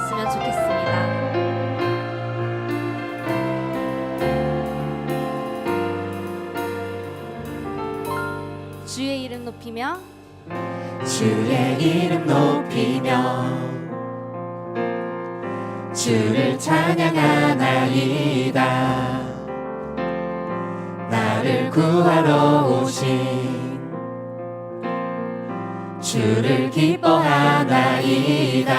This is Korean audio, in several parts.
나갔으면 좋겠습니다. 주의 이름 높이며 주의 이름 높이며 주를 찬양하나이다. 나를 구하러 오신 주를 기뻐하나이다.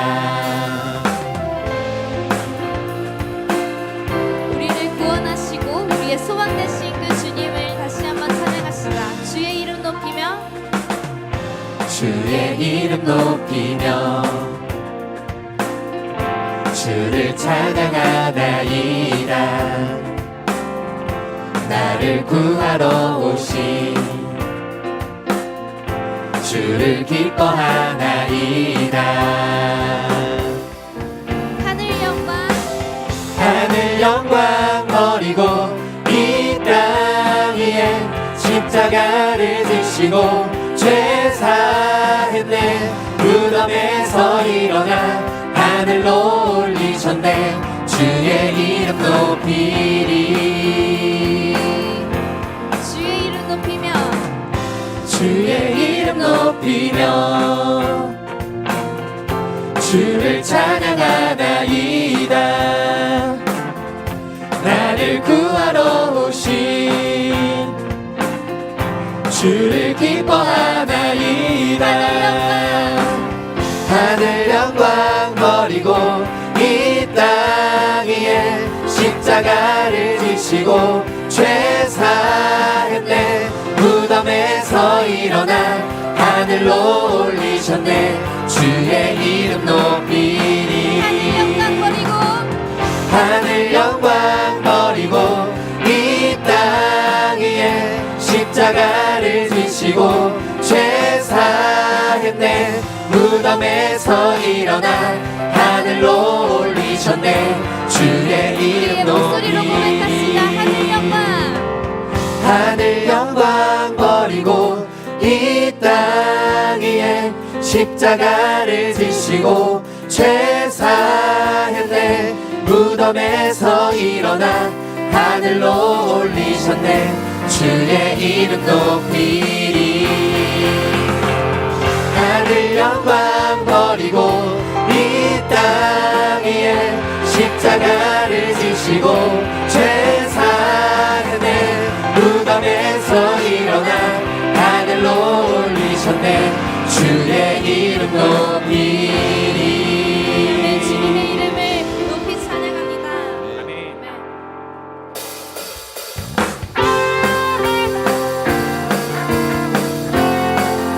우리를 구원하시고 우리의 소망 되신 그 주님을 다시 한번 찬양하시라. 주의 이름 높이며 주의 이름 높이며 주를 찬양하나이다. 나를 구하러 오신 주를 기뻐하나이다. 하늘 영광 버리고 이 땅 위에 십자가를 지시고 죄 사했네. 무덤에서 일어나 하늘로 올리셨네. 주의 이름 높이리. 주의 이름 높이며 주의 이름 높이며 주를 찬양하나이다. 나를 구하러 오신 주를 기뻐하나이다. 하늘 영광 버리고 이 땅 위에 십자가를 지시고 죄 사했네. 무덤에서 일어나 하늘로 올리셨네. 주의 이름 높이리. 하늘 영광 버리고 이 땅 위에 십자가를 지시고 죄 사했네. 무덤에서 일어나 하늘로 올리셨네. 주의 이름 높이리. 하늘 영광 버리고 이 땅 위에 십자가를 지시고 죄 사했네. 무덤에서 일어나 하늘로 올리셨네. 주의 이름 높이리. 하늘 영광 버리고 이 땅 위에 십자가를 지시고 죄 사했네. 무덤에서 일어나 하늘로 올리셨네. 주의 이름 높이리. 주님의 이름을 높이 찬양합니다. 아멘.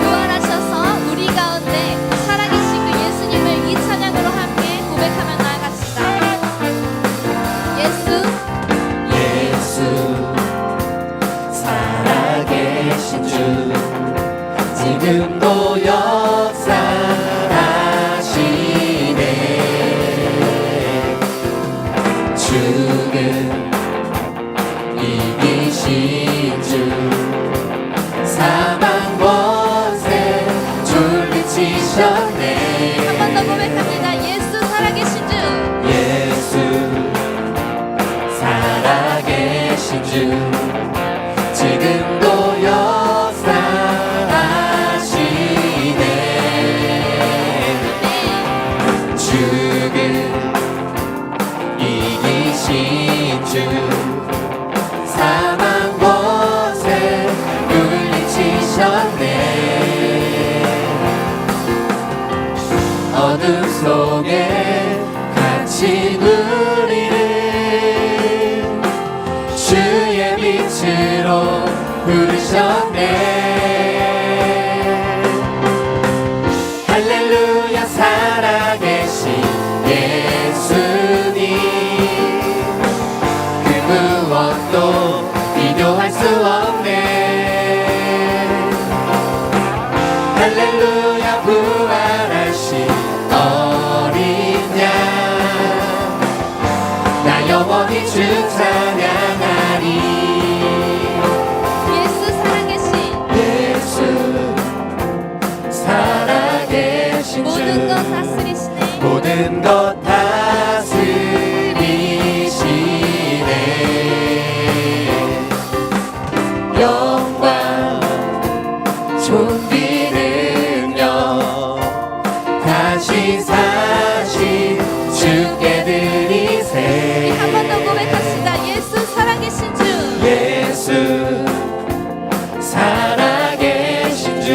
부활하셔서 우리 가운데 살아계신 그 예수님을 이 찬양으로 함께 고백하며 나아갑시다. 예수 살아계신 주 지금도 역사하시네. 주는 이기신 주 사망 권세 물리치셨네. 한 번 더 고백합니다. 예수 살아계신 주 예수 살아계신 주 지금도 역사하시네. 주는 이기신 주 사망 권세 물리치셨네. 어둠 속에 갇힌 우리를 주의 빛으로 부르셨네. 할렐루야 살아계신 예수님 그 무엇도 비교할 수 없네. 할렐루야 부활하신 어린 양 나 영원히 주 찬양하리. 예수 살아계신 예수 살아계신 주 모든 것 다스리시네. 모든 것 다 살아계신 주 예수 살아계신 주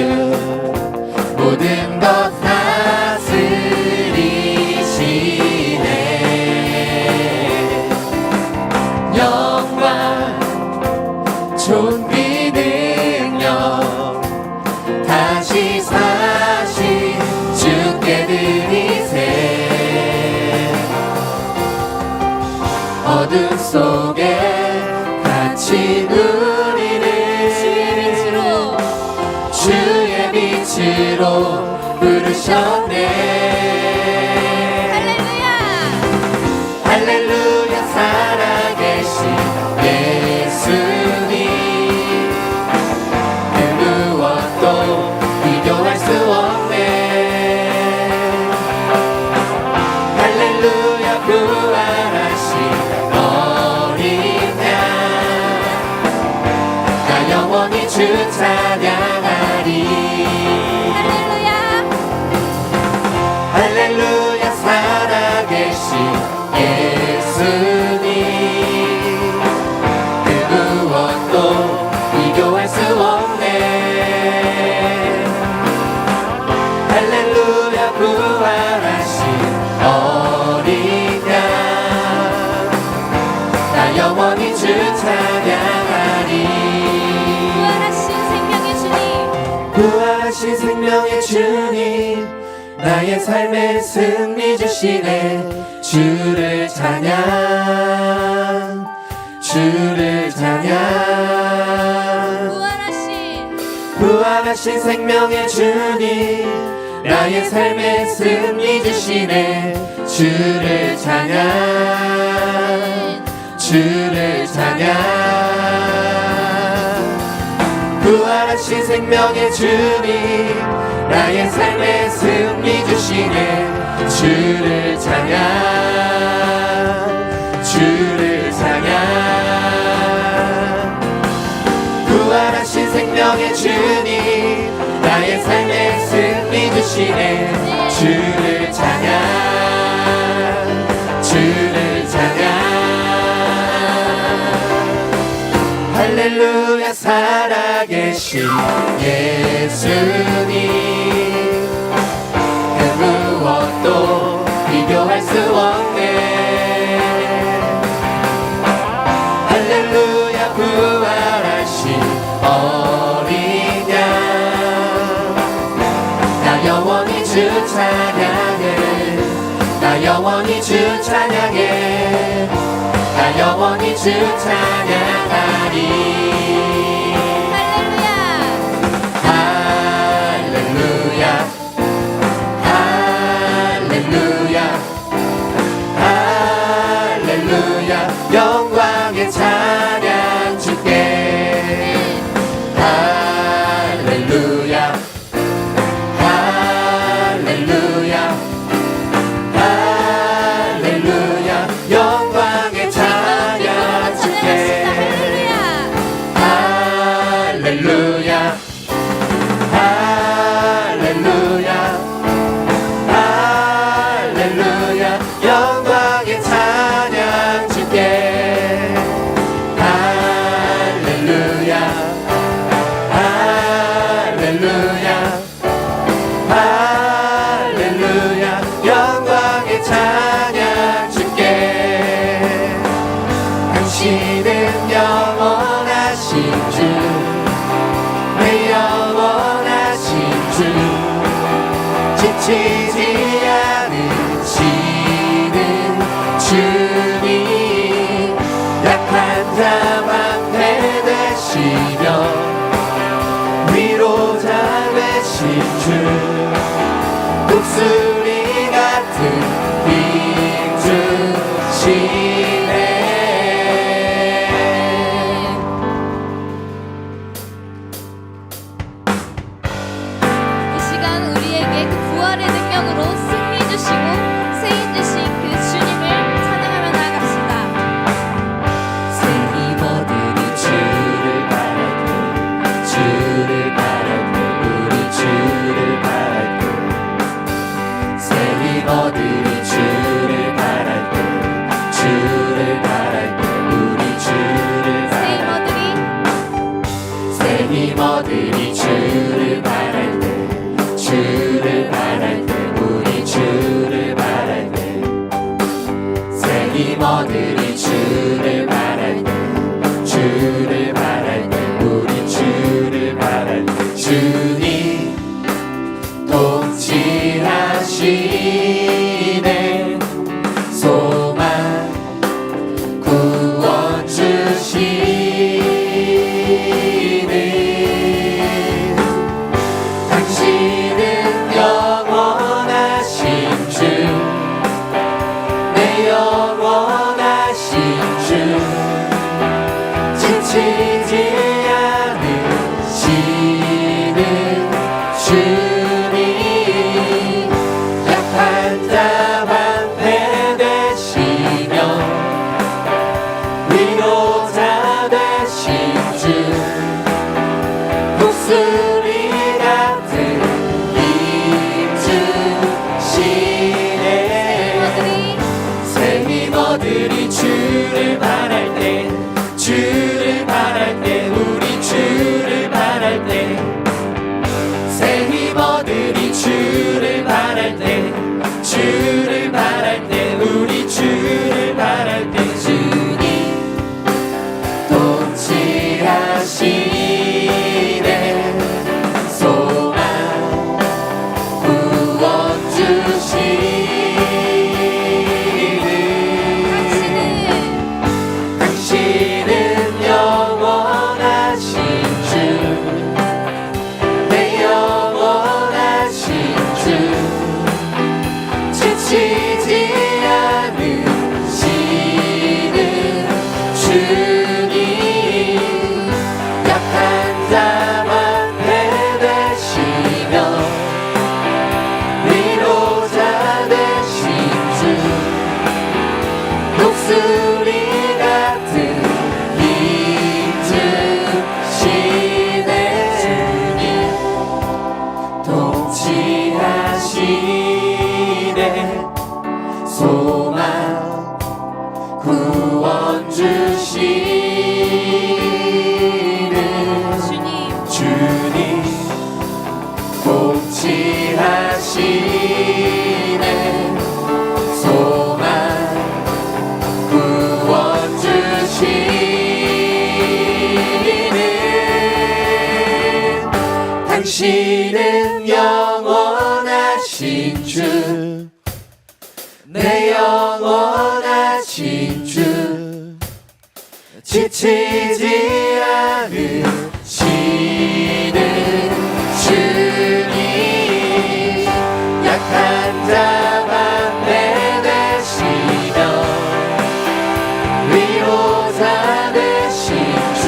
모든 것 다스리시네 영광 존귀 능력 다시 사신 주께 드리세 어둠 속에 갇힌 우리를 주의 빛으로 부르셨네 할렐루야 할렐루야 살아계신 예수님 그 무엇도 비교할 수 없네 할렐루야 부활하신 어린 양 나 영원히 주 찬양하리 할렐루야 살아계신 예수님 그 무엇도 비교할 수 없네 할렐루야 부활하신 어린 양 나 영원히 주 찬양하리 부활하신 생명의 주님 나의 삶에 승리 주시네 주를 찬양 주를 찬양 부활하신 생명의 주님 나의 삶에 승리 주시네 주를 찬양 주를 찬양 부활하신 생명의 주님 나의 삶에 승리 주시네 주를 찬양 주를 찬양 부활하신 생명의 주님 나의 삶에 승리 주시네 주를 찬양 주를 찬양 할렐루야 살아계신 예수님 그 무엇도 비교할 수 없네 할렐루야 부활하신 어린 양 나 영원히 주 찬양해 나 영원히 주 찬양해 나 영원히 주 찬양하리 할렐루야 할렐루야 할렐루야 영광의 찬양 주께 할렐루야 할렐루야 할렐루야 영광의 찬양 주께 할렐루야 할렐루야 할렐루야 영광의 찬양 주께 할렐루야 할렐루야 할렐루야 영광의 찬양 주께 당신은 영원하신 주 내 영원하신 주 지치지 않으시는 주님 약한 자 방패 되시며 위로자 되신 주 목소리 같은 힘 주시네 이 시간 우리에게 그 부활의 능력으로 승리 주시고 세임 주신 그 주님을 찬양하며 나아갑시다. 새 힘어들이 주를 바라고 우리 주를 바라고 지치지 않으시는 주님 약한 자 방패 되시며 위로자 되신 주 목소리 같은 힘 주시네 새 힘어들이 주를 바랄 때 주를 바랄 때 우리 주를 바랄 때 새 힘어들이 주를 바랄 때 주를 바랄 때 우리 주를 바랄 때 주님 통치하시네 소망 구원 당신은 영원하신 주 내 영원하신 주 지치지 않으시는 주님 약한 자만 되시며 위로자 되신 주 목소리 같은 힘 주시네 주님 통치하시네 소망 구원 주시는 주님 통치하시네 소망 구원 주시는 당신은 영원하신 주 내 영원하신 주 지치지 않으시는 주님 약한 자만 되시며 위로자 되신 주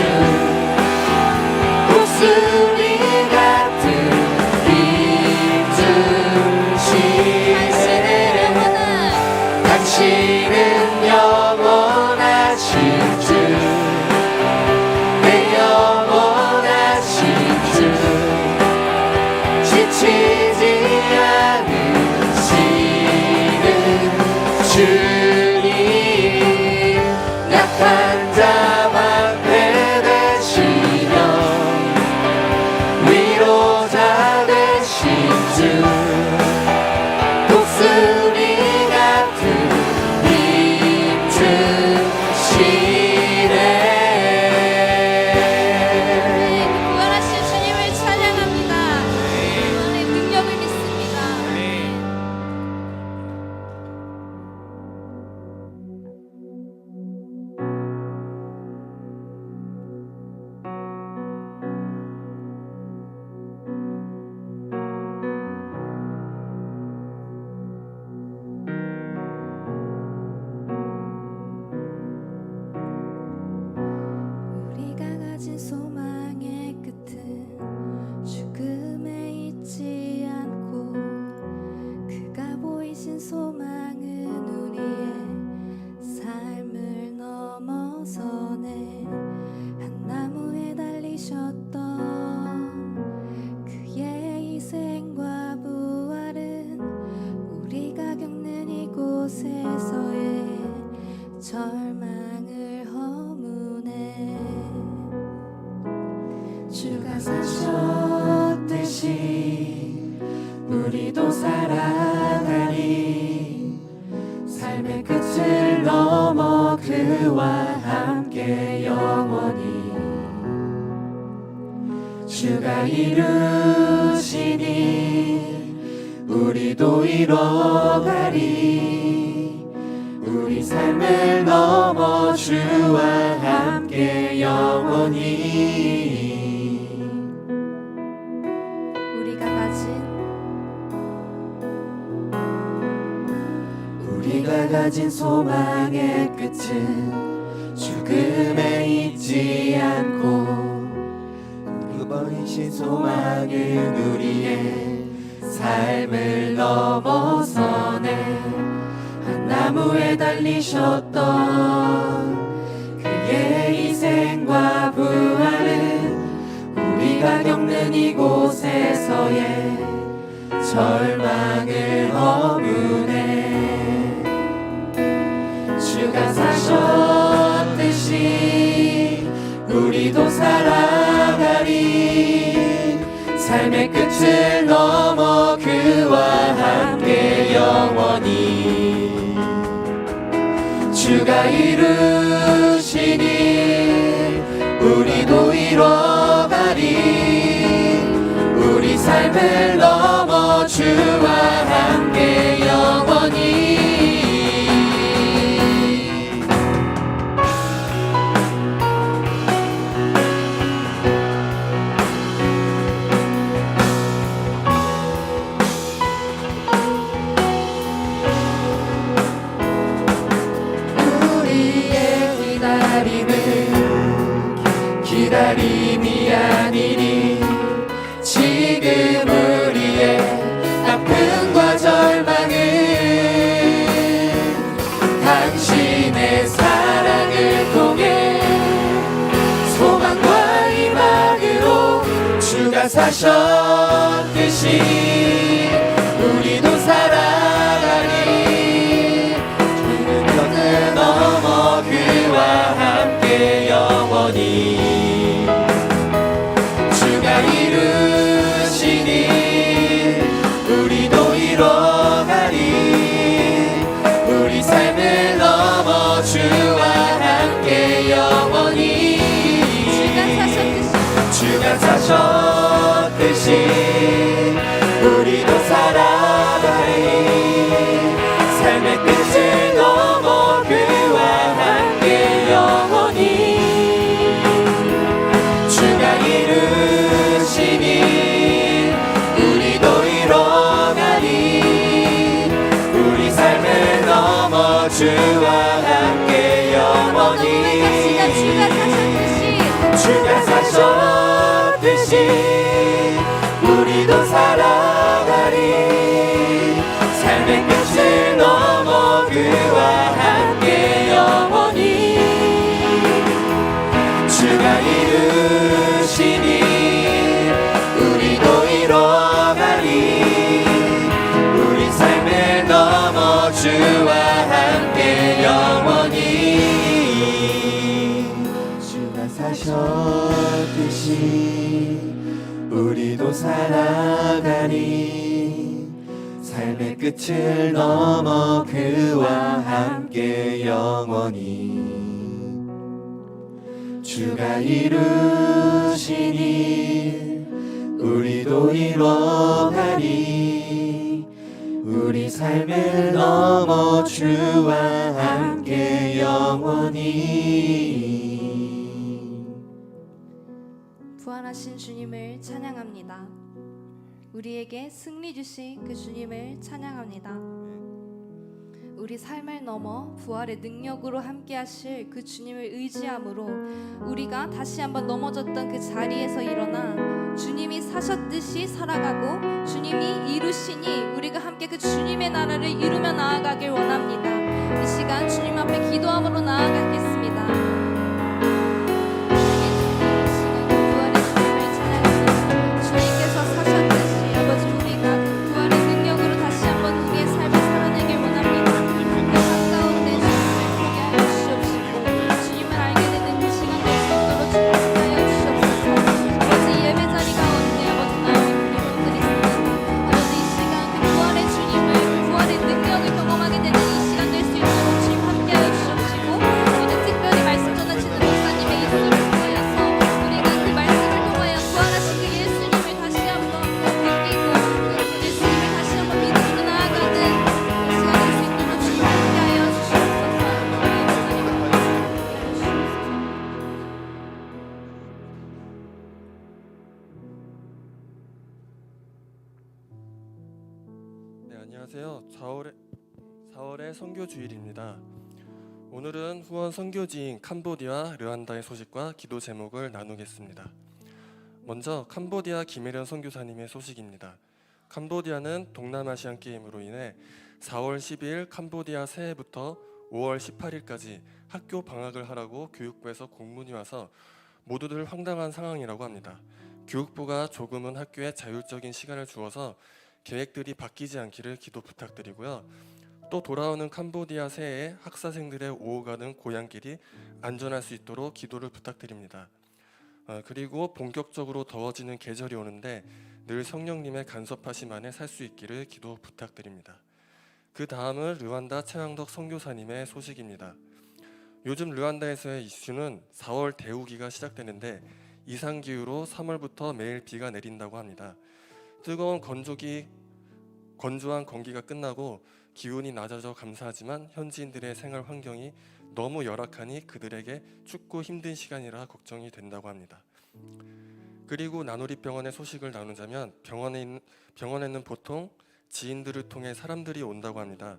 목소리 같은 힘 주시네 당신은 영원하신 주 내 영원하신 주 지치지 않으시는 주님 약한 자만 되시며 위로자 되신 주 목소리 같은 힘 주시네 부활하신 주님을 찬양합니다. 그분의 능력을 믿습니다. 우리가 가진 소망의 끝은 죽음에 있지 않고 그가 보이신 소망은 우리의 삶을 넘어서네 한 나무에 달리셨던 그의 희생과 부활은 우리가 겪는 이곳에서의 절망을 허무네 주가 사셨듯이 우리도 살아가리 삶의 끝을 넘어 그와 함께 영원히 주가 이루시니 우리도 이뤄가리 우리 삶을 넘어 주와 함께 영원히 우리가 가진 소망의 끝은 죽음에 있지 신소망은 우리의 삶을 넘어서네. 한 나무에 달리셨던 그의 희생과 부활은 우리가 겪는 이곳에서의 절망을 허무네. 주가 사셨듯이 우리도 살아가리. 삶의 끝을 넘어 그와 함께 영원히 주가 이루시니 우리도 이뤄가리. 우리 삶을 넘어 주와 함께 영원히. 기다림이 아니니 지금 우리의 아픔과 절망은 당신의 사랑을 통해 소망과 희망으로 주가 사셨듯이 우리도 살아가니. 주는 곁을 넘어 그와 함께 영원히 이루시니 우리도 이뤄가리. 우리 삶을 넘어 주와 함께 영원히. 주가 사셨듯이 우리도 살아가리. 삶의 끝을 넘어 그와 함께 영원히 주가 이루시니 우리도 이뤄가리. 우리 삶을 넘어 주와 함께 영원히. 주가 사셨듯이 우리도 살아가리. 삶의 끝을 넘어 그와 함께 영원히 주가 이루시니 우리도 이뤄가리. 우리 삶을 넘어 주와 함께 영원히. 주가 사셨듯이 우리도 살아가리. 삶의 끝을 넘어 그와 함께 영원히 주가 이루시니 우리도 이뤄가리. 우리 삶을 넘어 주와 함께 영원히. 부활하신 주님을 찬양합니다. 우리에게 승리 주신 그 주님을 찬양합니다. 우리 삶을 넘어 부활의 능력으로 함께 하실 그 주님을 의지함으로 우리가 다시 한번 넘어졌던 그 자리에서 일어나 주님이 사셨듯이 살아가고 주님이 이루시니 우리가 함께 그 주님의 나라를 이루며 나아가길 원합니다. 이 시간 주님 앞에 기도함으로 나아가겠습니다. 안녕하세요. 4월의 선교 주일입니다. 오늘은 후원 선교지인 캄보디아 르완다의 소식과 기도 제목을 나누겠습니다. 먼저 캄보디아 김혜련 선교사님의 소식입니다. 캄보디아는 동남아시안 게임으로 인해 4월 12일 캄보디아 새해부터 5월 18일까지 학교 방학을 하라고 교육부에서 공문이 와서 모두들 황당한 상황이라고 합니다. 교육부가 조금은 학교에 자율적인 시간을 주어서 계획들이 바뀌지 않기를 기도 부탁드리고요. 또 돌아오는 캄보디아 새해에 학사생들의 오고 가는 고향길이 안전할 수 있도록 기도를 부탁드립니다. 그리고 본격적으로 더워지는 계절이 오는데 늘 성령님의 간섭하심 안에 살 수 있기를 기도 부탁드립니다. 그 다음은 르완다 최왕덕 선교사님의 소식입니다. 요즘 르완다에서의 이슈는 4월 대우기가 시작되는데 이상기후로 3월부터 매일 비가 내린다고 합니다. 뜨거운 건조한 건기가 끝나고 기온이 낮아져 감사하지만 현지인들의 생활 환경이 너무 열악하니 그들에게 춥고 힘든 시간이라 걱정이 된다고 합니다. 그리고 나누리병원의 소식을 나누자면 병원에는 보통 지인들을 통해 사람들이 온다고 합니다.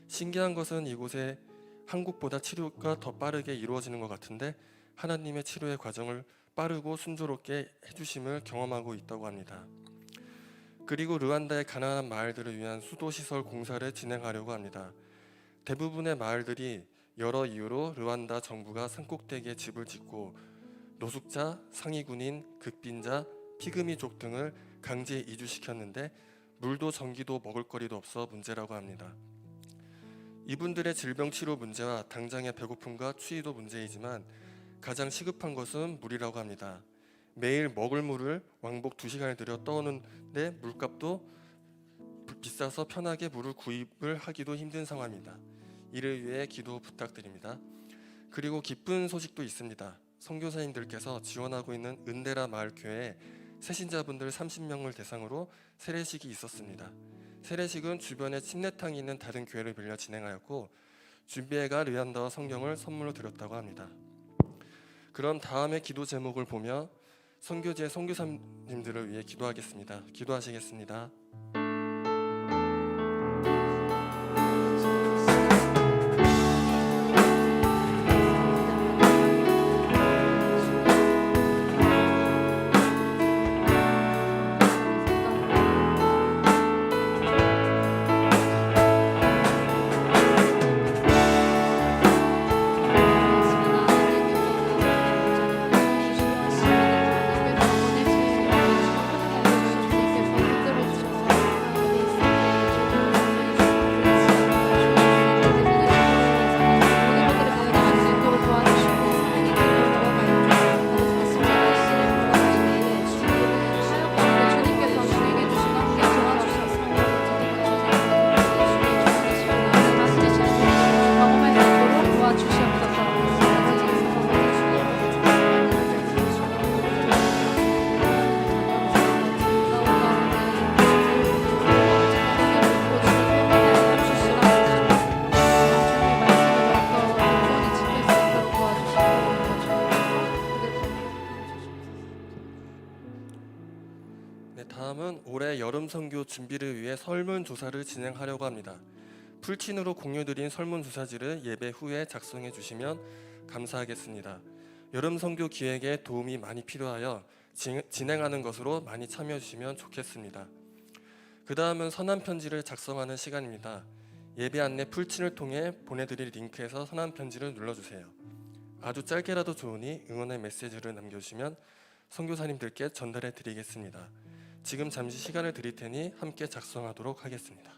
신기한 것은 이곳에 한국보다 치료가 더 빠르게 이루어지는 것 같은데 하나님의 치료의 과정을 빠르고 순조롭게 해주심을 경험하고 있다고 합니다. 그리고 르완다의 가난한 마을들을 위한 수도시설 공사를 진행하려고 합니다. 대부분의 마을들이 여러 이유로 르완다 정부가 산꼭대기에 집을 짓고 노숙자, 상위군인, 극빈자, 피그미족 등을 강제 이주시켰는데 물도 전기도 먹을거리도 없어 문제라고 합니다. 이분들의 질병 치료 문제와 당장의 배고픔과 추위도 문제이지만 가장 시급한 것은 물이라고 합니다. 매일 먹을 물을 왕복 2시간을 들여 떠오는데 물값도 비싸서 편하게 물을 구입을 하기도 힘든 상황입니다. 이를 위해 기도 부탁드립니다. 그리고 기쁜 소식도 있습니다. 선교사님들께서 지원하고 있는 은데라 마을 교회에 새신자분들 30명을 대상으로 세례식이 있었습니다. 세례식은 주변에 침례탕이 있는 다른 교회를 빌려 진행하였고 준비해가 르완다와 성경을 선물로 드렸다고 합니다. 그럼 다음의 기도 제목을 보며 선교지의 선교사님들을 위해 기도하겠습니다. 기도하시겠습니다. 다음은 올해 여름 선교 준비를 위해 설문조사를 진행하려고 합니다. 풀친으로 공유드린 설문조사지를 예배 후에 작성해 주시면 감사하겠습니다. 여름 선교 기획에 도움이 많이 필요하여 진행하는 것으로 많이 참여해 주시면 좋겠습니다. 그 다음은 선한편지를 작성하는 시간입니다. 예배 안내 풀친을 통해 보내드릴 링크에서 선한편지를 눌러주세요. 아주 짧게라도 좋으니 응원의 메시지를 남겨주시면 선교사님들께 전달해 드리겠습니다. 지금 잠시 시간을 드릴 테니 함께 작성하도록 하겠습니다.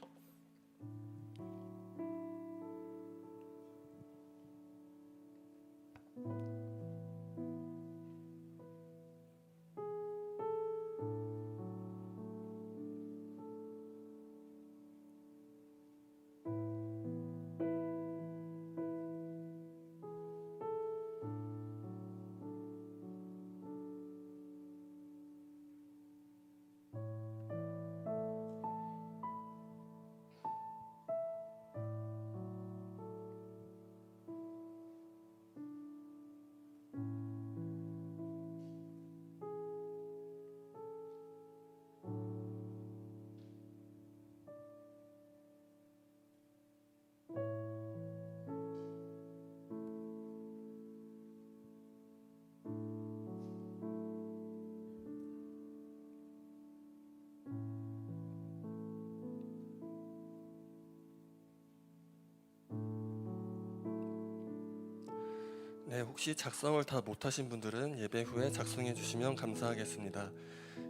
혹시 작성을 다 못하신 분들은 예배 후에 작성해 주시면 감사하겠습니다.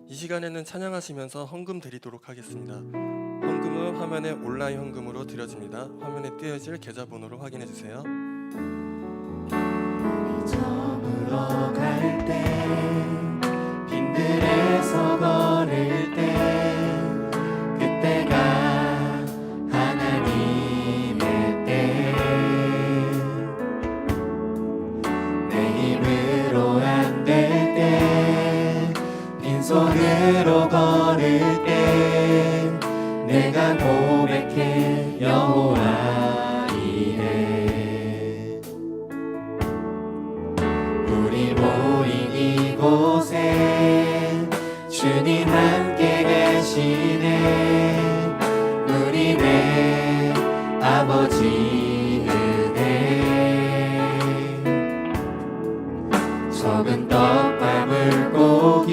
이 시간에는 찬양하시면서 헌금 드리도록 하겠습니다. 헌금은 화면에 온라인 헌금으로 드려집니다. 화면에 띄어질 계좌번호를 확인해 주세요. 저물어 갈 때 빈들에서 걸을 때 그때가 하나님의 때 내 힘으로 안 될 때 빈손으로 걸을 때 내가 고백해 여호와 이래 우리 모인 이곳에 주님 함께 계시네 우리 내 아버지 은혜 적은 떡과 물고기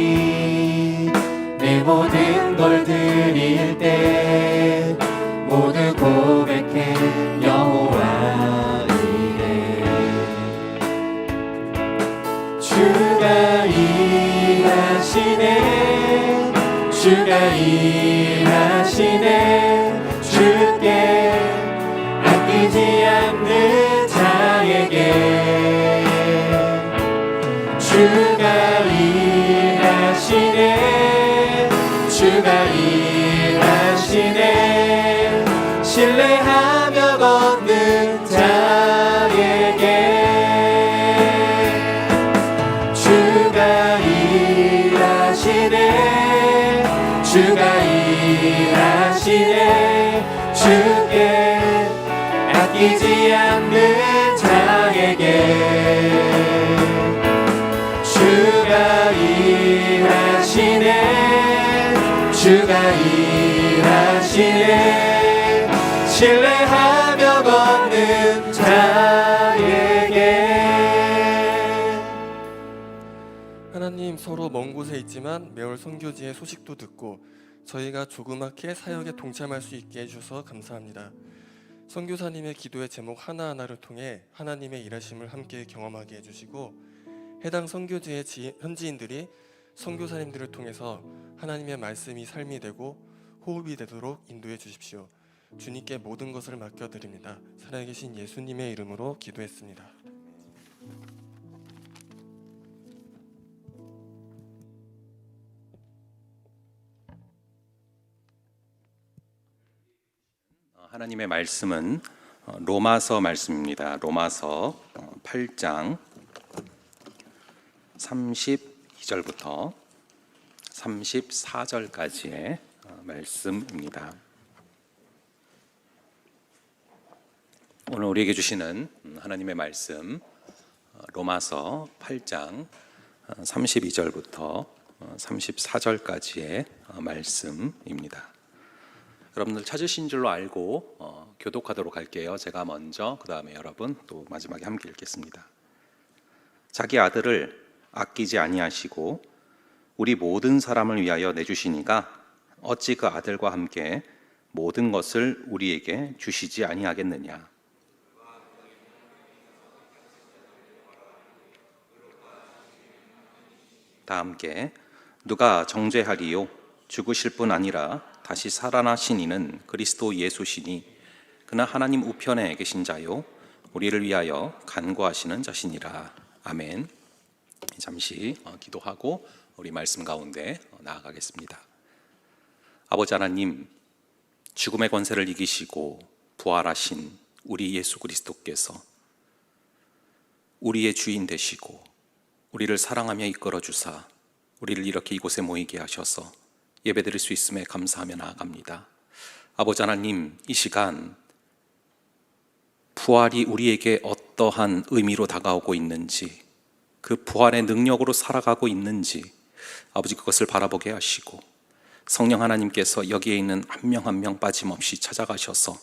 내 모든 걸 드릴 때 모두 고백해 여호와 이래 주가 일하시네 주가 일하시네 주께 아끼지 않는 자에게 주가 일하시네 주가 일하시네 신뢰하며 걷는 자에게 주가 일하시네 주가 일하시네 주께 아끼지 않는 자에게 주가 일하시네 주가 일하시네 신뢰하며 걷는 자에게 하나님, 서로 먼 곳에 있지만 매월 선교지의 소식도 듣고 저희가 조그맣게 사역에 동참할 수 있게 해주셔서 감사합니다. 선교사님의 기도의 제목 하나하나를 통해 하나님의 일하심을 함께 경험하게 해주시고 해당 선교지의 현지인들이 선교사님들을 통해서 하나님의 말씀이 삶이 되고 호흡이 되도록 인도해 주십시오. 주님께 모든 것을 맡겨드립니다. 살아계신 예수님의 이름으로 기도했습니다. 하나님의 말씀은 로마서 말씀입니다. 로마서 8장 32절부터 34절까지의 말씀입니다. 오늘 우리에게 주시는 하나님의 말씀 로마서 8장 32절부터 34절까지의 말씀입니다. 여러분들 찾으신 줄로 알고 교독하도록 할게요. 제가 먼저, 그 다음에 여러분, 또 마지막에 함께 읽겠습니다. 자기 아들을 아끼지 아니하시고 우리 모든 사람을 위하여 내주시니가 어찌 그 아들과 함께 모든 것을 우리에게 주시지 아니하겠느냐. 다 함께 누가 정죄하리요? 죽으실 뿐 아니라 다시 살아나신 이는 그리스도 예수시니 그는 하나님 우편에 계신 자요 우리를 위하여 간구하시는 자시니라. 아멘. 잠시 기도하고 우리 말씀 가운데 나아가겠습니다. 아버지 하나님, 죽음의 권세를 이기시고 부활하신 우리 예수 그리스도께서 우리의 주인 되시고 우리를 사랑하며 이끌어 주사 우리를 이렇게 이곳에 모이게 하셔서 예배드릴 수 있음에 감사하며 나아갑니다. 아버지 하나님, 이 시간 부활이 우리에게 어떠한 의미로 다가오고 있는지, 그 부활의 능력으로 살아가고 있는지 아버지 그것을 바라보게 하시고 성령 하나님께서 여기에 있는 한 명 한 명 빠짐없이 찾아가셔서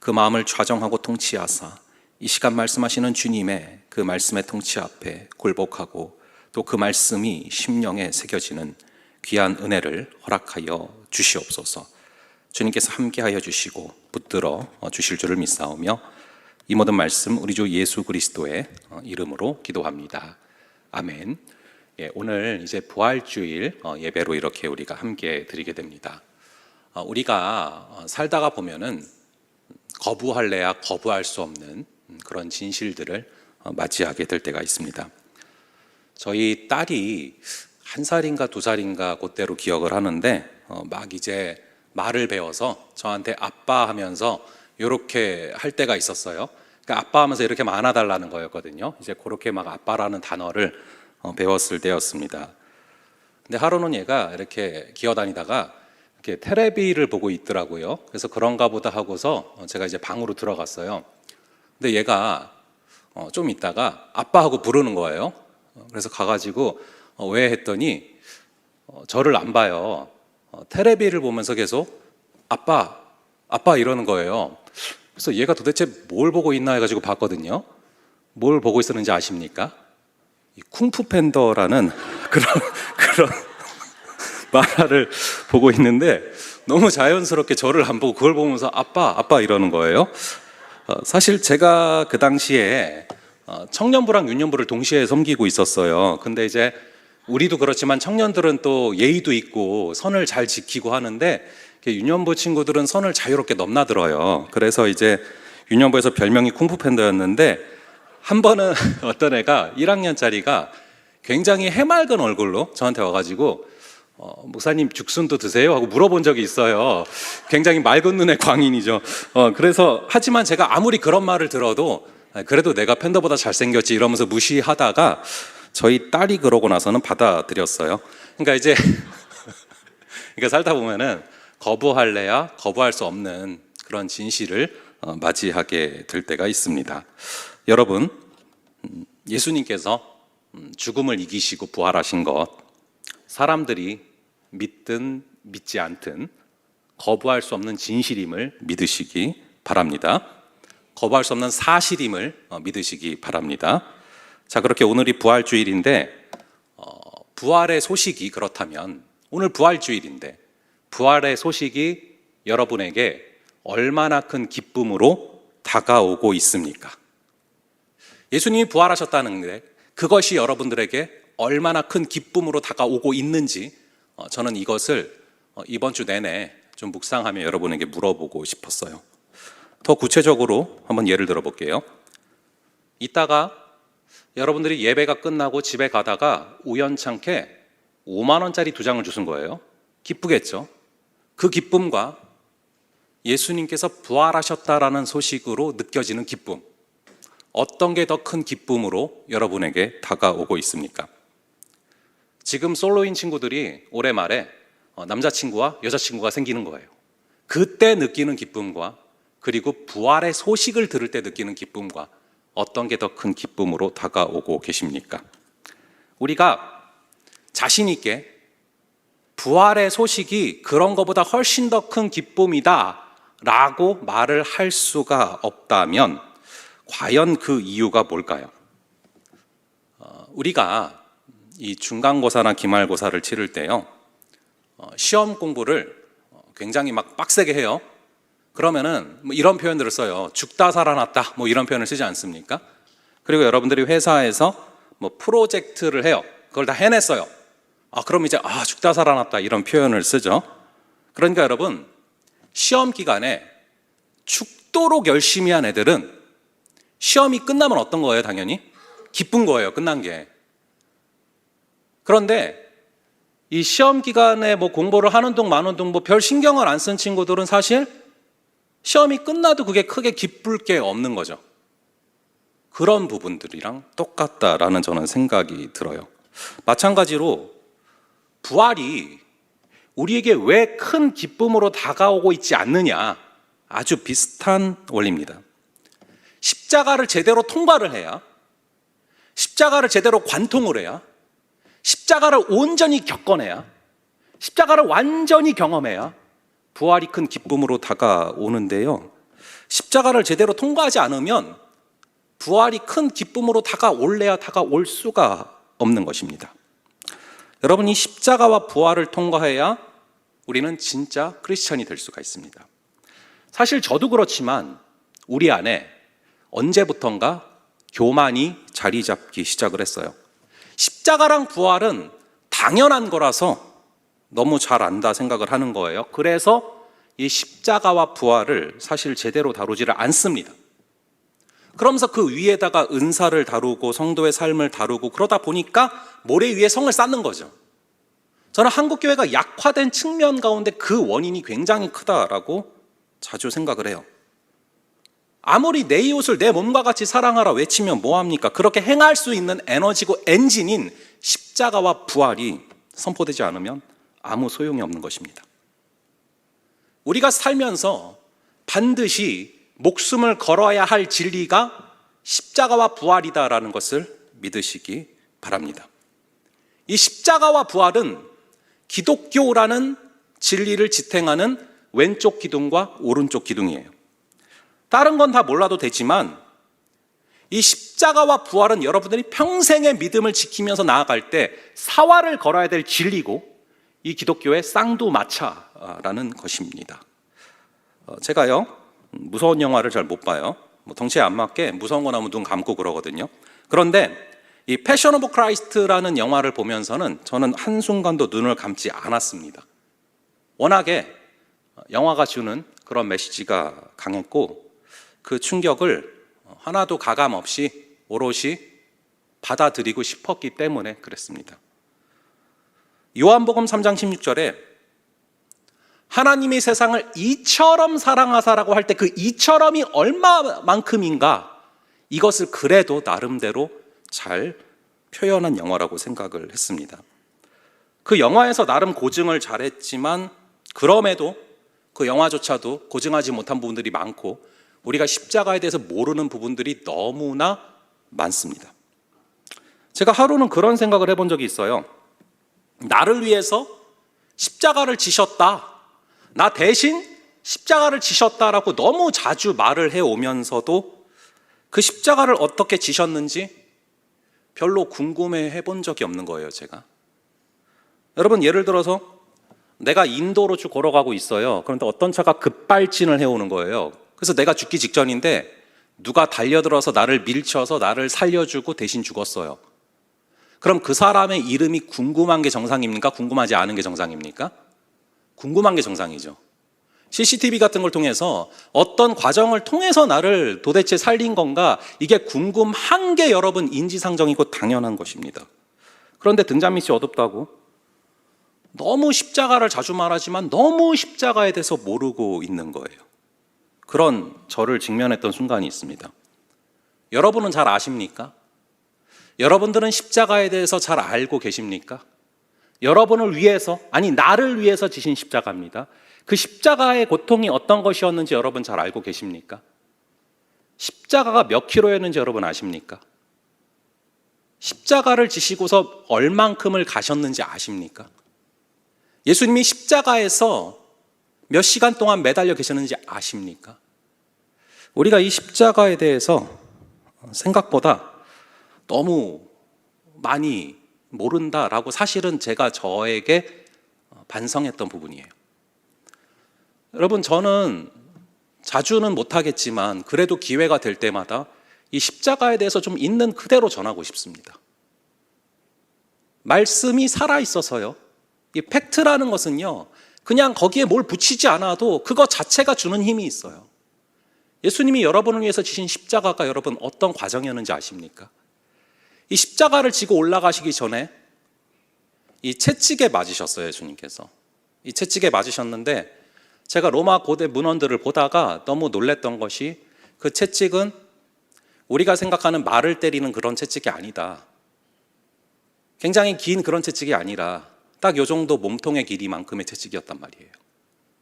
그 마음을 좌정하고 통치하사 이 시간 말씀하시는 주님의 그 말씀의 통치 앞에 굴복하고 또 그 말씀이 심령에 새겨지는 귀한 은혜를 허락하여 주시옵소서. 주님께서 함께하여 주시고 붙들어 주실 줄을 믿사오며 이 모든 말씀 우리 주 예수 그리스도의 이름으로 기도합니다. 아멘. 예, 오늘 이제 부활주일 예배로 이렇게 우리가 함께 드리게 됩니다. 우리가 살다가 보면은 거부할래야 거부할 수 없는 그런 진실들을 맞이하게 될 때가 있습니다. 저희 딸이 1살인가 2살인가 그때로 기억을 하는데 막 이제 말을 배워서 저한테 아빠 하면서 이렇게 할 때가 있었어요. 그러니까 아빠 하면서 이렇게 안아달라는 거였거든요. 이제 그렇게 막 아빠라는 단어를 배웠을 때였습니다. 근데 하루는 얘가 이렇게 기어다니다가 이렇게 테레비를 보고 있더라고요. 그래서 그런가 보다 하고서 제가 이제 방으로 들어갔어요. 근데 얘가 좀 있다가 아빠 하고 부르는 거예요. 그래서 가가지고 왜 했더니 저를 안 봐요. 테레비를 보면서 계속 아빠, 아빠 이러는 거예요. 그래서 얘가 도대체 뭘 보고 있나 해가지고 봤거든요. 뭘 보고 있었는지 아십니까? 이 쿵푸 팬더라는 그런 만화를 보고 있는데 너무 자연스럽게 저를 안 보고 그걸 보면서 아빠, 아빠 이러는 거예요. 사실 제가 그 당시에 청년부랑 유년부를 동시에 섬기고 있었어요. 근데 이제 우리도 그렇지만 청년들은 또 예의도 있고 선을 잘 지키고 하는데 유년부 친구들은 선을 자유롭게 넘나들어요. 그래서 이제 유년부에서 별명이 쿵푸 팬더였는데 한 번은 어떤 애가 1학년짜리가 굉장히 해맑은 얼굴로 저한테 와가지고 목사님 죽순도 드세요? 하고 물어본 적이 있어요. 굉장히 맑은 눈의 광인이죠. 그래서 하지만 제가 아무리 그런 말을 들어도 그래도 내가 팬더보다 잘생겼지 이러면서 무시하다가 저희 딸이 그러고 나서는 받아들였어요. 그러니까 이제 그러니까 살다 보면은 거부할래야 거부할 수 없는 그런 진실을 맞이하게 될 때가 있습니다. 여러분, 예수님께서 죽음을 이기시고 부활하신 것, 사람들이 믿든 믿지 않든 거부할 수 없는 진실임을 믿으시기 바랍니다. 거부할 수 없는 사실임을 믿으시기 바랍니다. 자, 그렇게 오늘이 부활주일인데 부활의 소식이 그렇다면 오늘 부활주일인데 부활의 소식이 여러분에게 얼마나 큰 기쁨으로 다가오고 있습니까? 예수님이 부활하셨다는 게 그것이 여러분들에게 얼마나 큰 기쁨으로 다가오고 있는지 저는 이것을 이번 주 내내 좀 묵상하며 여러분에게 물어보고 싶었어요. 더 구체적으로 한번 예를 들어 볼게요. 이따가 여러분들이 예배가 끝나고 집에 가다가 우연찮게 5만 원짜리 2장을 주신 거예요. 기쁘겠죠? 그 기쁨과 예수님께서 부활하셨다라는 소식으로 느껴지는 기쁨, 어떤 게 더 큰 기쁨으로 여러분에게 다가오고 있습니까? 지금 솔로인 친구들이 올해 말에 남자친구와 여자친구가 생기는 거예요. 그때 느끼는 기쁨과 그리고 부활의 소식을 들을 때 느끼는 기쁨과 어떤 게 더 큰 기쁨으로 다가오고 계십니까? 우리가 자신 있게 부활의 소식이 그런 것보다 훨씬 더 큰 기쁨이다 라고 말을 할 수가 없다면 과연 그 이유가 뭘까요? 우리가 이 중간고사나 기말고사를 치를 때요, 시험 공부를 굉장히 막 빡세게 해요. 그러면은 뭐 이런 표현들을 써요. 죽다 살아났다 뭐 이런 표현을 쓰지 않습니까? 그리고 여러분들이 회사에서 뭐 프로젝트를 해요. 그걸 다 해냈어요. 그럼 이제 죽다 살아났다 이런 표현을 쓰죠. 그러니까 여러분, 시험 기간에 죽도록 열심히 한 애들은 시험이 끝나면 어떤 거예요? 당연히 기쁜 거예요. 끝난 게. 그런데 이 시험 기간에 뭐 공부를 하는 둥 마는 둥 뭐 별 신경을 안 쓴 친구들은 사실 시험이 끝나도 그게 크게 기쁠 게 없는 거죠. 그런 부분들이랑 똑같다라는 저는 생각이 들어요. 마찬가지로 부활이 우리에게 왜 큰 기쁨으로 다가오고 있지 않느냐, 아주 비슷한 원리입니다. 십자가를 제대로 통과를 해야, 십자가를 제대로 관통을 해야, 십자가를 온전히 겪어내야, 십자가를 완전히 경험해야 부활이 큰 기쁨으로 다가오는데요, 십자가를 제대로 통과하지 않으면 부활이 큰 기쁨으로 다가올래야 다가올 수가 없는 것입니다. 여러분, 이 십자가와 부활을 통과해야 우리는 진짜 크리스찬이 될 수가 있습니다. 사실 저도 그렇지만 우리 안에 언제부턴가 교만이 자리 잡기 시작을 했어요. 십자가랑 부활은 당연한 거라서 너무 잘 안다 생각을 하는 거예요. 그래서 이 십자가와 부활을 사실 제대로 다루지를 않습니다. 그러면서 그 위에다가 은사를 다루고 성도의 삶을 다루고 그러다 보니까 모래 위에 성을 쌓는 거죠. 저는 한국교회가 약화된 측면 가운데 그 원인이 굉장히 크다라고 자주 생각을 해요. 아무리 내 이웃을 내 몸과 같이 사랑하라 외치면 뭐합니까? 그렇게 행할 수 있는 에너지고 엔진인 십자가와 부활이 선포되지 않으면 아무 소용이 없는 것입니다. 우리가 살면서 반드시 목숨을 걸어야 할 진리가 십자가와 부활이다라는 것을 믿으시기 바랍니다. 이 십자가와 부활은 기독교라는 진리를 지탱하는 왼쪽 기둥과 오른쪽 기둥이에요. 다른 건 다 몰라도 되지만 이 십자가와 부활은 여러분들이 평생의 믿음을 지키면서 나아갈 때 사활을 걸어야 될 진리고 이 기독교의 쌍두마차라는 것입니다. 제가요 무서운 영화를 잘 못 봐요. 덩치에 안 맞게 무서운 거 나오면 눈 감고 그러거든요. 그런데 이 패션 오브 크라이스트라는 영화를 보면서는 저는 한순간도 눈을 감지 않았습니다. 워낙에 영화가 주는 그런 메시지가 강했고 그 충격을 하나도 가감 없이 오롯이 받아들이고 싶었기 때문에 그랬습니다. 요한복음 3장 16절에 하나님이 세상을 이처럼 사랑하사라고 할 때 그 이처럼이 얼마만큼인가 이것을 그래도 나름대로 잘 표현한 영화라고 생각을 했습니다. 그 영화에서 나름 고증을 잘했지만 그럼에도 그 영화조차도 고증하지 못한 부분들이 많고 우리가 십자가에 대해서 모르는 부분들이 너무나 많습니다. 제가 하루는 그런 생각을 해본 적이 있어요. 나를 위해서 십자가를 지셨다. 나 대신 십자가를 지셨다라고 너무 자주 말을 해오면서도 그 십자가를 어떻게 지셨는지 별로 궁금해 해본 적이 없는 거예요, 제가. 여러분, 예를 들어서 내가 인도로 쭉 걸어가고 있어요. 그런데 어떤 차가 급발진을 해오는 거예요. 그래서 내가 죽기 직전인데 누가 달려들어서 나를 밀쳐서 나를 살려주고 대신 죽었어요. 그럼 그 사람의 이름이 궁금한 게 정상입니까? 궁금하지 않은 게 정상입니까? 궁금한 게 정상이죠. CCTV 같은 걸 통해서 어떤 과정을 통해서 나를 도대체 살린 건가, 이게 궁금한 게 여러분 인지상정이고 당연한 것입니다. 그런데 등잔밑이 어둡다고 너무 십자가를 자주 말하지만 너무 십자가에 대해서 모르고 있는 거예요. 그런 저를 직면했던 순간이 있습니다. 여러분은 잘 아십니까? 여러분들은 십자가에 대해서 잘 알고 계십니까? 여러분을 위해서, 아니 나를 위해서 지신 십자가입니다. 그 십자가의 고통이 어떤 것이었는지 여러분 잘 알고 계십니까? 십자가가 몇 킬로였는지 여러분 아십니까? 십자가를 지시고서 얼만큼을 가셨는지 아십니까? 예수님이 십자가에서 몇 시간 동안 매달려 계셨는지 아십니까? 우리가 이 십자가에 대해서 생각보다 너무 많이 모른다라고 사실은 제가 저에게 반성했던 부분이에요. 여러분, 저는 자주는 못하겠지만 그래도 기회가 될 때마다 이 십자가에 대해서 좀 있는 그대로 전하고 싶습니다. 말씀이 살아있어서요. 이 팩트라는 것은요, 그냥 거기에 뭘 붙이지 않아도 그거 자체가 주는 힘이 있어요. 예수님이 여러분을 위해서 지신 십자가가 여러분 어떤 과정이었는지 아십니까? 이 십자가를 지고 올라가시기 전에 이 채찍에 맞으셨어요, 예수님께서. 이 채찍에 맞으셨는데 제가 로마 고대 문헌들을 보다가 너무 놀랬던 것이 그 채찍은 우리가 생각하는 말을 때리는 그런 채찍이 아니다. 굉장히 긴 그런 채찍이 아니라 딱 요 정도 몸통의 길이만큼의 채찍이었단 말이에요.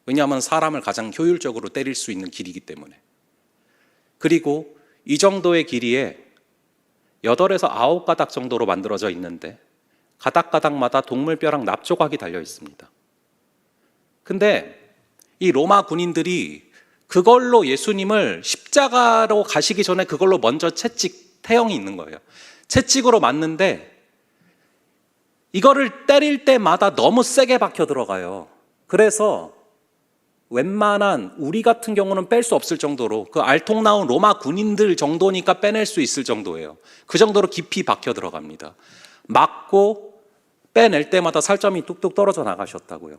왜냐하면 사람을 가장 효율적으로 때릴 수 있는 길이기 때문에. 그리고 이 정도의 길이에 8에서 9가닥 정도로 만들어져 있는데 가닥가닥마다 동물뼈랑 납조각이 달려 있습니다. 근데 이 로마 군인들이 그걸로 예수님을 십자가로 가시기 전에 그걸로 먼저 채찍 태형이 있는 거예요. 채찍으로 맞는데 이거를 때릴 때마다 너무 세게 박혀 들어가요. 그래서 웬만한 우리 같은 경우는 뺄 수 없을 정도로 그 알통나온 로마 군인들 정도니까 빼낼 수 있을 정도예요. 그 정도로 깊이 박혀 들어갑니다. 맞고 빼낼 때마다 살점이 뚝뚝 떨어져 나가셨다고요.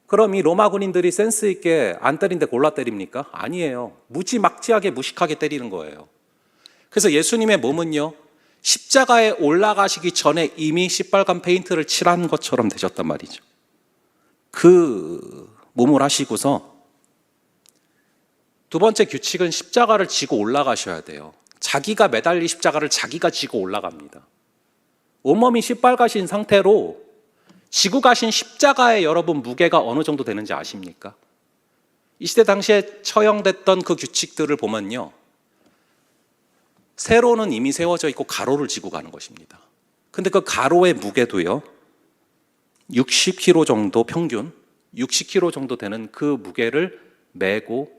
그럼 이 로마 군인들이 센스 있게 안 때린데 골라 때립니까? 아니에요. 무지막지하게 무식하게 때리는 거예요. 그래서 예수님의 몸은요, 십자가에 올라가시기 전에 이미 시빨간 페인트를 칠한 것처럼 되셨단 말이죠. 그 몸을 하시고서 두 번째 규칙은 십자가를 지고 올라가셔야 돼요. 자기가 매달린 십자가를 자기가 지고 올라갑니다. 온몸이 시빨가신 상태로 지고 가신 십자가의 여러분 무게가 어느 정도 되는지 아십니까? 이 시대 당시에 처형됐던 그 규칙들을 보면요, 세로는 이미 세워져 있고 가로를 지고 가는 것입니다. 근데 그 가로의 무게도요, 60kg 정도, 평균 60kg 정도 되는 그 무게를 메고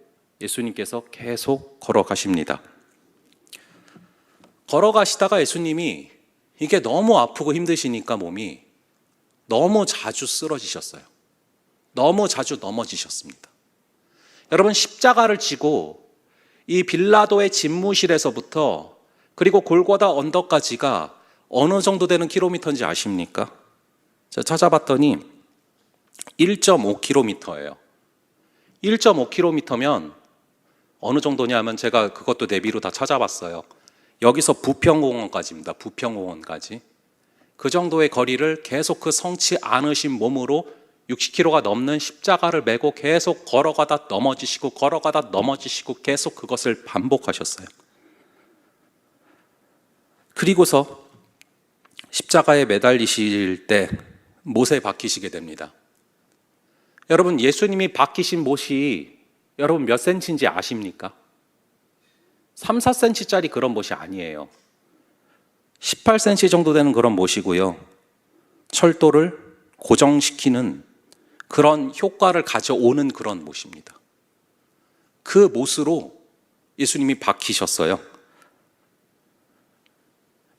예수님께서 계속 걸어가십니다. 걸어가시다가 예수님이 이게 너무 아프고 힘드시니까 몸이 너무 자주 쓰러지셨어요. 너무 자주 넘어지셨습니다. 여러분, 십자가를 지고 이 빌라도의 집무실에서부터 그리고 골고다 언덕까지가 어느 정도 되는 킬로미터인지 아십니까? 제가 찾아봤더니 1.5km예요. 1.5km면 어느 정도냐면 제가 그것도 내비로 다 찾아봤어요. 여기서 부평공원까지입니다. 부평공원까지. 그 정도의 거리를 계속 그 성치 않으신 몸으로 60km가 넘는 십자가를 메고 계속 걸어가다 넘어지시고 걸어가다 넘어지시고 계속 그것을 반복하셨어요. 그리고서 십자가에 매달리실 때 못에 박히시게 됩니다. 여러분, 예수님이 박히신 못이 여러분 몇 센치인지 아십니까? 3, 4cm짜리 그런 못이 아니에요. 18cm 정도 되는 그런 못이고요. 철도를 고정시키는 그런 효과를 가져오는 그런 못입니다. 그 못으로 예수님이 박히셨어요.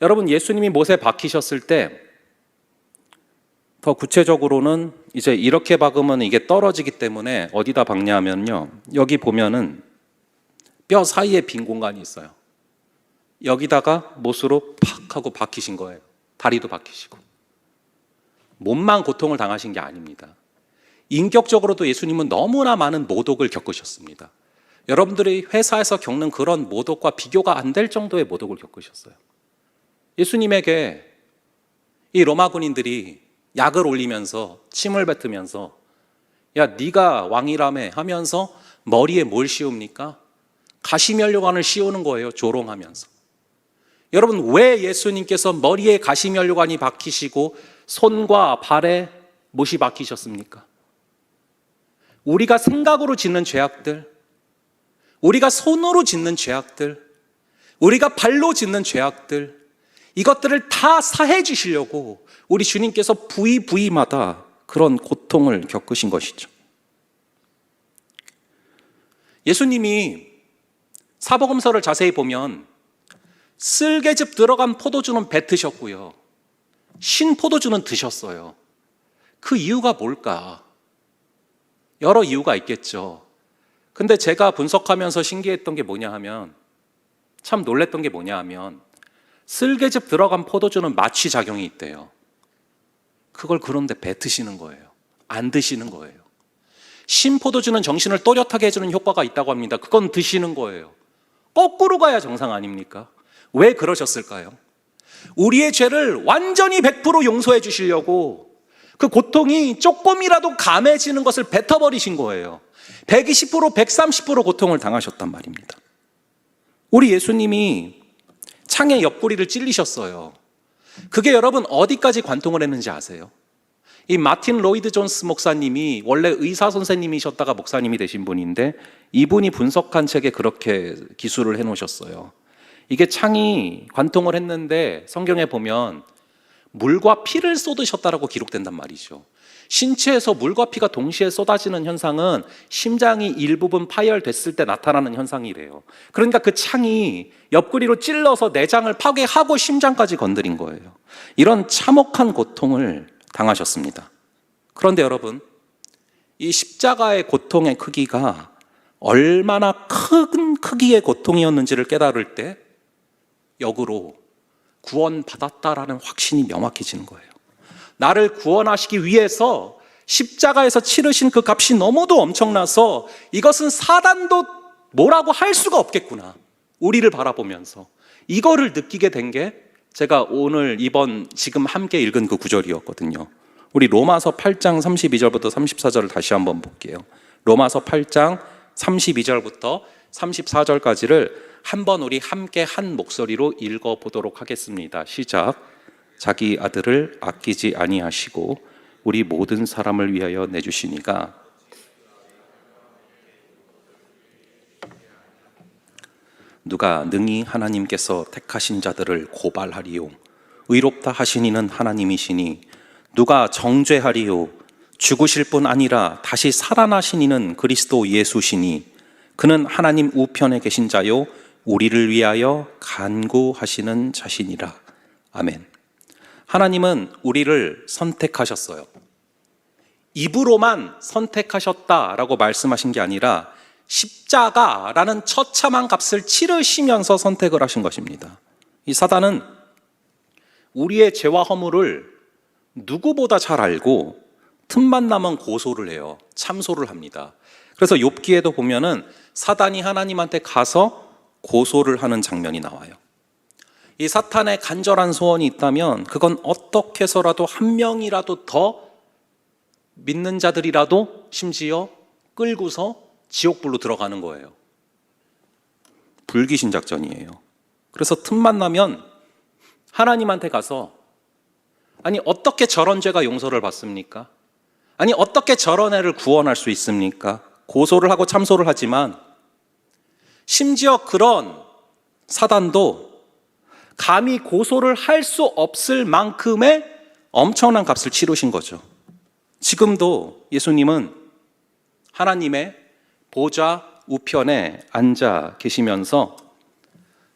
여러분, 예수님이 못에 박히셨을 때 더 구체적으로는 이제 이렇게 박으면 이게 떨어지기 때문에 어디다 박냐 하면요, 여기 보면은 뼈 사이에 빈 공간이 있어요. 여기다가 못으로 팍 하고 박히신 거예요. 다리도 박히시고. 몸만 고통을 당하신 게 아닙니다. 인격적으로도 예수님은 너무나 많은 모독을 겪으셨습니다. 여러분들이 회사에서 겪는 그런 모독과 비교가 안 될 정도의 모독을 겪으셨어요. 예수님에게 이 로마 군인들이 약을 올리면서 침을 뱉으면서 야, 네가 왕이라며 하면서 머리에 뭘 씌웁니까? 가시면류관을 씌우는 거예요. 조롱하면서. 여러분, 왜 예수님께서 머리에 가시면류관이 박히시고 손과 발에 못이 박히셨습니까? 우리가 생각으로 짓는 죄악들, 우리가 손으로 짓는 죄악들, 우리가 발로 짓는 죄악들, 이것들을 다 사해 주시려고 우리 주님께서 부위부위마다 그런 고통을 겪으신 것이죠. 예수님이 사복음서를 자세히 보면 쓸개즙 들어간 포도주는 뱉으셨고요, 신 포도주는 드셨어요. 그 이유가 뭘까? 여러 이유가 있겠죠. 근데 제가 분석하면서 신기했던 게 뭐냐 하면, 참 놀랬던 게 뭐냐 하면, 쓸개즙 들어간 포도주는 마취 작용이 있대요. 그걸 그런데 뱉으시는 거예요. 안 드시는 거예요. 신포도주는 정신을 또렷하게 해주는 효과가 있다고 합니다. 그건 드시는 거예요. 거꾸로 가야 정상 아닙니까? 왜 그러셨을까요? 우리의 죄를 완전히 100% 용서해 주시려고 그 고통이 조금이라도 감해지는 것을 뱉어버리신 거예요. 120%, 130% 고통을 당하셨단 말입니다. 우리 예수님이 창의 옆구리를 찔리셨어요. 그게 여러분 어디까지 관통을 했는지 아세요? 이 마틴 로이드 존스 목사님이 원래 의사 선생님이셨다가 목사님이 되신 분인데, 이분이 분석한 책에 그렇게 기술을 해놓으셨어요. 이게 창이 관통을 했는데 성경에 보면 물과 피를 쏟으셨다라고 기록된단 말이죠. 신체에서 물과 피가 동시에 쏟아지는 현상은 심장이 일부분 파열됐을 때 나타나는 현상이래요. 그러니까 그 창이 옆구리로 찔러서 내장을 파괴하고 심장까지 건드린 거예요. 이런 참혹한 고통을 당하셨습니다. 그런데 여러분, 이 십자가의 고통의 크기가 얼마나 큰 크기의 고통이었는지를 깨달을 때 역으로 구원받았다라는 확신이 명확해지는 거예요. 나를 구원하시기 위해서 십자가에서 치르신 그 값이 너무도 엄청나서 이것은 사단도 뭐라고 할 수가 없겠구나. 우리를 바라보면서 이거를 느끼게 된 게 제가 오늘 이번 지금 함께 읽은 그 구절이었거든요. 우리 로마서 8장 32절부터 34절을 다시 한번 볼게요. 로마서 8장 32절부터 34절까지를 한번 우리 함께 한 목소리로 읽어보도록 하겠습니다. 시작. 자기 아들을 아끼지 아니하시고 우리 모든 사람을 위하여 내주시니가 누가 능히 하나님께서 택하신 자들을 고발하리요 의롭다 하시니는 하나님이시니 누가 정죄하리요 죽으실 뿐 아니라 다시 살아나시니는 그리스도 예수시니 그는 하나님 우편에 계신 자요 우리를 위하여 간구하시는 자시니라. 아멘. 하나님은 우리를 선택하셨어요. 입으로만 선택하셨다라고 말씀하신 게 아니라 십자가라는 처참한 값을 치르시면서 선택을 하신 것입니다. 이 사단은 우리의 죄와 허물을 누구보다 잘 알고 틈만 나면 고소를 해요. 참소를 합니다. 그래서 욥기에도 보면은 사단이 하나님한테 가서 고소를 하는 장면이 나와요. 이 사탄의 간절한 소원이 있다면 그건 어떻게 해서라도 한 명이라도 더 믿는 자들이라도 심지어 끌고서 지옥불로 들어가는 거예요. 불귀신 작전이에요. 그래서 틈만 나면 하나님한테 가서 아니 어떻게 저런 죄가 용서를 받습니까? 아니 어떻게 저런 애를 구원할 수 있습니까? 고소를 하고 참소를 하지만 심지어 그런 사단도 감히 고소를 할 수 없을 만큼의 엄청난 값을 치르신 거죠. 지금도 예수님은 하나님의 보좌 우편에 앉아 계시면서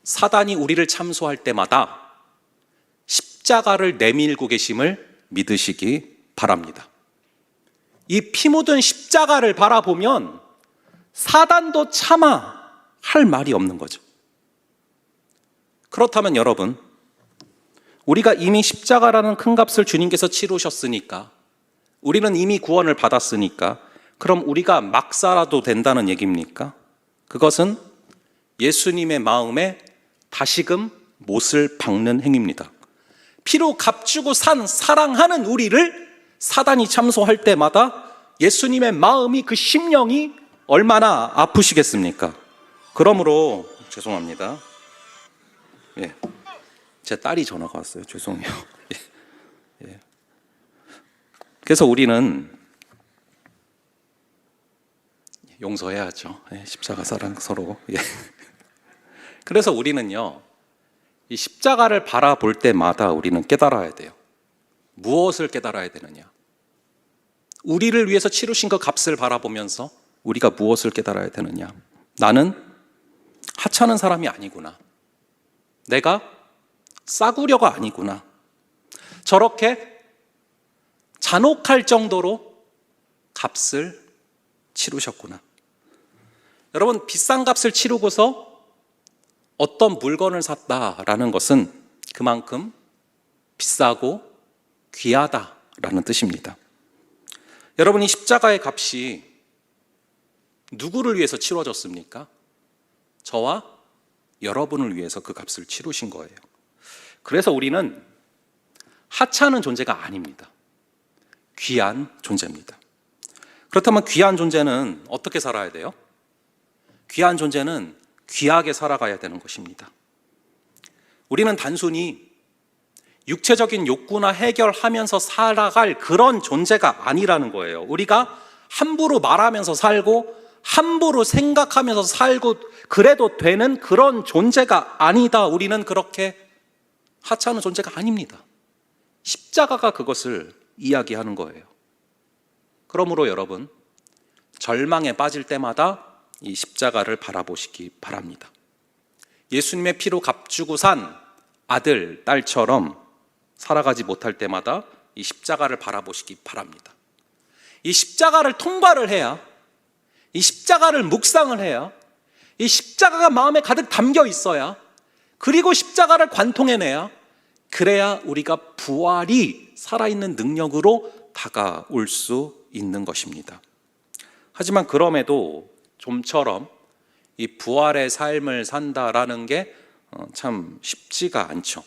사단이 우리를 참소할 때마다 십자가를 내밀고 계심을 믿으시기 바랍니다. 이 피 묻은 십자가를 바라보면 사단도 차마 할 말이 없는 거죠. 그렇다면 여러분, 우리가 이미 십자가라는 큰 값을 주님께서 치르셨으니까, 우리는 이미 구원을 받았으니까 그럼 우리가 막 살아도 된다는 얘기입니까? 그것은 예수님의 마음에 다시금 못을 박는 행위입니다. 피로 값주고 산 사랑하는 우리를 사단이 참소할 때마다 예수님의 마음이 그 심령이 얼마나 아프시겠습니까? 그러므로 죄송합니다. 예, 제 딸이 전화가 왔어요. 죄송해요. 예. 그래서 우리는 용서해야죠. 예, 십자가 사랑 서로. 예. 그래서 우리는요, 이 십자가를 바라볼 때마다 우리는 깨달아야 돼요. 무엇을 깨달아야 되느냐? 우리를 위해서 치르신 그 값을 바라보면서 우리가 무엇을 깨달아야 되느냐? 나는 하찮은 사람이 아니구나. 내가 싸구려가 아니구나. 저렇게 잔혹할 정도로 값을 치르셨구나. 여러분, 비싼 값을 치르고서 어떤 물건을 샀다라는 것은 그만큼 비싸고 귀하다라는 뜻입니다. 여러분이 십자가의 값이 누구를 위해서 치러졌습니까? 저와 여러분을 위해서 그 값을 치르신 거예요. 그래서 우리는 하찮은 존재가 아닙니다. 귀한 존재입니다. 그렇다면 귀한 존재는 어떻게 살아야 돼요? 귀한 존재는 귀하게 살아가야 되는 것입니다. 우리는 단순히 육체적인 욕구나 해결하면서 살아갈 그런 존재가 아니라는 거예요. 우리가 함부로 말하면서 살고 함부로 생각하면서 살고 그래도 되는 그런 존재가 아니다. 우리는 그렇게 하찮은 존재가 아닙니다. 십자가가 그것을 이야기하는 거예요. 그러므로 여러분, 절망에 빠질 때마다 이 십자가를 바라보시기 바랍니다. 예수님의 피로 값주고 산 아들, 딸처럼 살아가지 못할 때마다 이 십자가를 바라보시기 바랍니다. 이 십자가를 통과를 해야, 이 십자가를 묵상을 해야, 이 십자가가 마음에 가득 담겨 있어야, 그리고 십자가를 관통해내야, 그래야 우리가 부활이 살아있는 능력으로 다가올 수 있는 것입니다. 하지만 그럼에도 좀처럼 이 부활의 삶을 산다라는 게 참 쉽지가 않죠.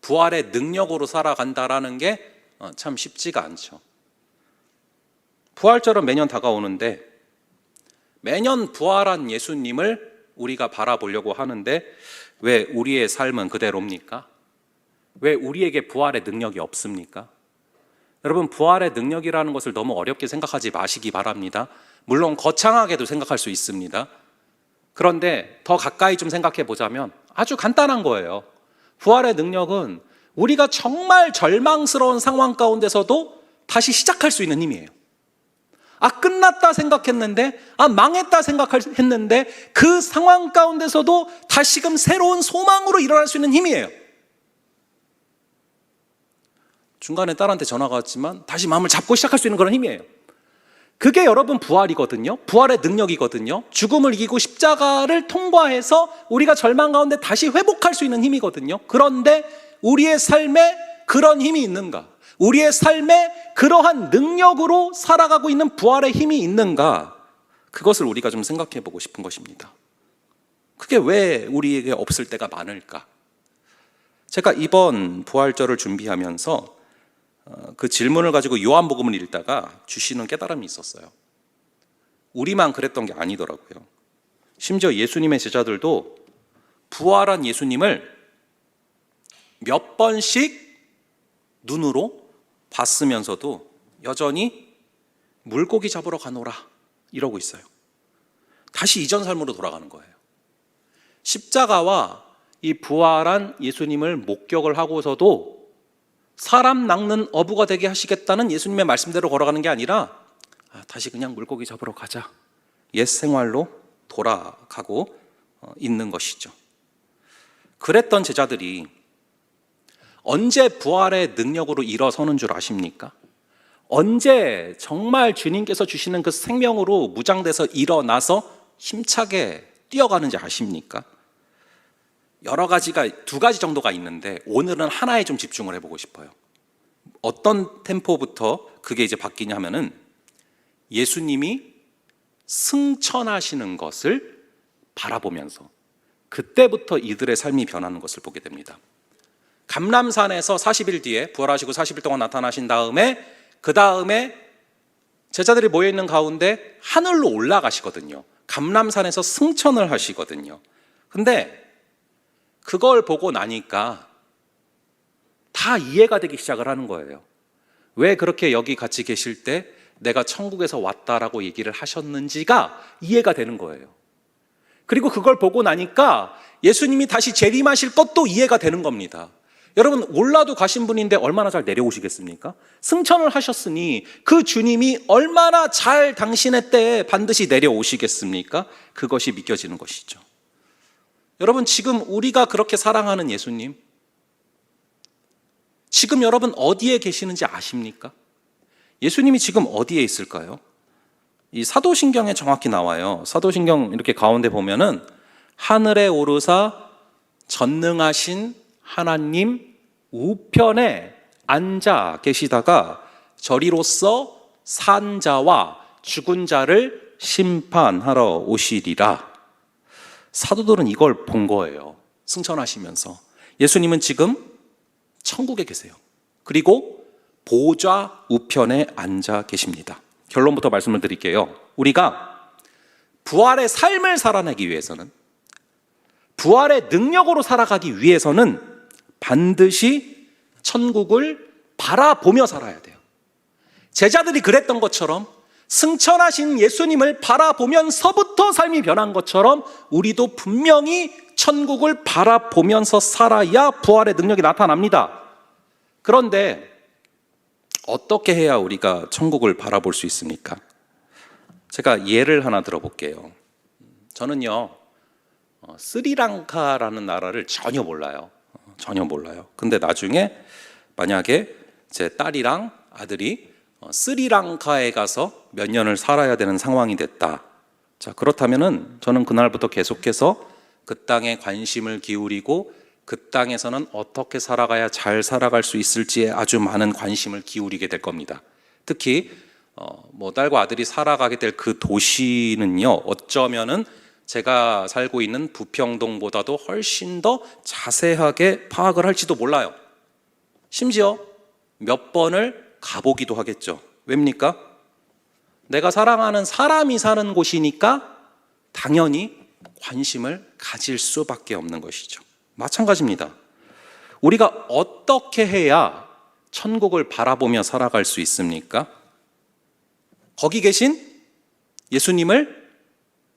부활의 능력으로 살아간다라는 게 참 쉽지가 않죠. 부활절은 매년 다가오는데 매년 부활한 예수님을 우리가 바라보려고 하는데 왜 우리의 삶은 그대로입니까? 왜 우리에게 부활의 능력이 없습니까? 여러분, 부활의 능력이라는 것을 너무 어렵게 생각하지 마시기 바랍니다. 물론 거창하게도 생각할 수 있습니다. 그런데 더 가까이 좀 생각해 보자면 아주 간단한 거예요. 부활의 능력은 우리가 정말 절망스러운 상황 가운데서도 다시 시작할 수 있는 힘이에요. 끝났다 생각했는데, 망했다 생각했는데 그 상황 가운데서도 다시금 새로운 소망으로 일어날 수 있는 힘이에요. 중간에 딸한테 전화가 왔지만 다시 마음을 잡고 시작할 수 있는 그런 힘이에요. 그게 여러분 부활이거든요. 부활의 능력이거든요. 죽음을 이기고 십자가를 통과해서 우리가 절망 가운데 다시 회복할 수 있는 힘이거든요. 그런데 우리의 삶에 그런 힘이 있는가? 우리의 삶에 그러한 능력으로 살아가고 있는 부활의 힘이 있는가? 그것을 우리가 좀 생각해 보고 싶은 것입니다. 그게 왜 우리에게 없을 때가 많을까? 제가 이번 부활절을 준비하면서 그 질문을 가지고 요한복음을 읽다가 주시는 깨달음이 있었어요. 우리만 그랬던 게 아니더라고요. 심지어 예수님의 제자들도 부활한 예수님을 몇 번씩 눈으로 봤으면서도 여전히 물고기 잡으러 가노라 이러고 있어요. 다시 이전 삶으로 돌아가는 거예요. 십자가와 이 부활한 예수님을 목격을 하고서도 사람 낚는 어부가 되게 하시겠다는 예수님의 말씀대로 걸어가는 게 아니라 다시 그냥 물고기 잡으러 가자, 옛 생활로 돌아가고 있는 것이죠. 그랬던 제자들이 언제 부활의 능력으로 일어서는 줄 아십니까? 언제 정말 주님께서 주시는 그 생명으로 무장돼서 일어나서 힘차게 뛰어가는지 아십니까? 여러 가지가, 두 가지 정도가 있는데 오늘은 하나에 좀 집중을 해보고 싶어요. 어떤 템포부터 그게 이제 바뀌냐 하면은 예수님이 승천하시는 것을 바라보면서 그때부터 이들의 삶이 변하는 것을 보게 됩니다. 감람산에서 40일 뒤에 부활하시고 40일 동안 나타나신 다음에 그 다음에 제자들이 모여있는 가운데 하늘로 올라가시거든요. 감람산에서 승천을 하시거든요. 근데 그걸 보고 나니까 다 이해가 되기 시작을 하는 거예요. 왜 그렇게 여기 같이 계실 때 내가 천국에서 왔다라고 얘기를 하셨는지가 이해가 되는 거예요. 그리고 그걸 보고 나니까 예수님이 다시 재림하실 것도 이해가 되는 겁니다. 여러분, 올라도 가신 분인데 얼마나 잘 내려오시겠습니까? 승천을 하셨으니 그 주님이 얼마나 잘 당신의 때에 반드시 내려오시겠습니까? 그것이 믿겨지는 것이죠. 여러분, 지금 우리가 그렇게 사랑하는 예수님, 지금 여러분 어디에 계시는지 아십니까? 예수님이 지금 어디에 있을까요? 이 사도신경에 정확히 나와요. 사도신경 이렇게 가운데 보면은 하늘에 오르사 전능하신 하나님 우편에 앉아 계시다가 저리로서 산 자와 죽은 자를 심판하러 오시리라. 사도들은 이걸 본 거예요. 승천하시면서 예수님은 지금 천국에 계세요. 그리고 보좌 우편에 앉아 계십니다. 결론부터 말씀을 드릴게요. 우리가 부활의 삶을 살아내기 위해서는, 부활의 능력으로 살아가기 위해서는 반드시 천국을 바라보며 살아야 돼요. 제자들이 그랬던 것처럼 승천하신 예수님을 바라보면서부터 삶이 변한 것처럼 우리도 분명히 천국을 바라보면서 살아야 부활의 능력이 나타납니다. 그런데 어떻게 해야 우리가 천국을 바라볼 수 있습니까? 제가 예를 하나 들어볼게요. 저는요, 스리랑카라는 나라를 전혀 몰라요. 전혀 몰라요. 근데 나중에 만약에 제 딸이랑 아들이 스리랑카에 가서 몇 년을 살아야 되는 상황이 됐다. 자, 그렇다면은 저는 그날부터 계속해서 그 땅에 관심을 기울이고 그 땅에서는 어떻게 살아가야 잘 살아갈 수 있을지에 아주 많은 관심을 기울이게 될 겁니다. 특히 딸과 아들이 살아가게 될 그 도시는요, 어쩌면은 제가 살고 있는 부평동보다도 훨씬 더 자세하게 파악을 할지도 몰라요. 심지어 몇 번을 가보기도 하겠죠. 왜입니까? 내가 사랑하는 사람이 사는 곳이니까 당연히 관심을 가질 수밖에 없는 것이죠. 마찬가지입니다. 우리가 어떻게 해야 천국을 바라보며 살아갈 수 있습니까? 거기 계신 예수님을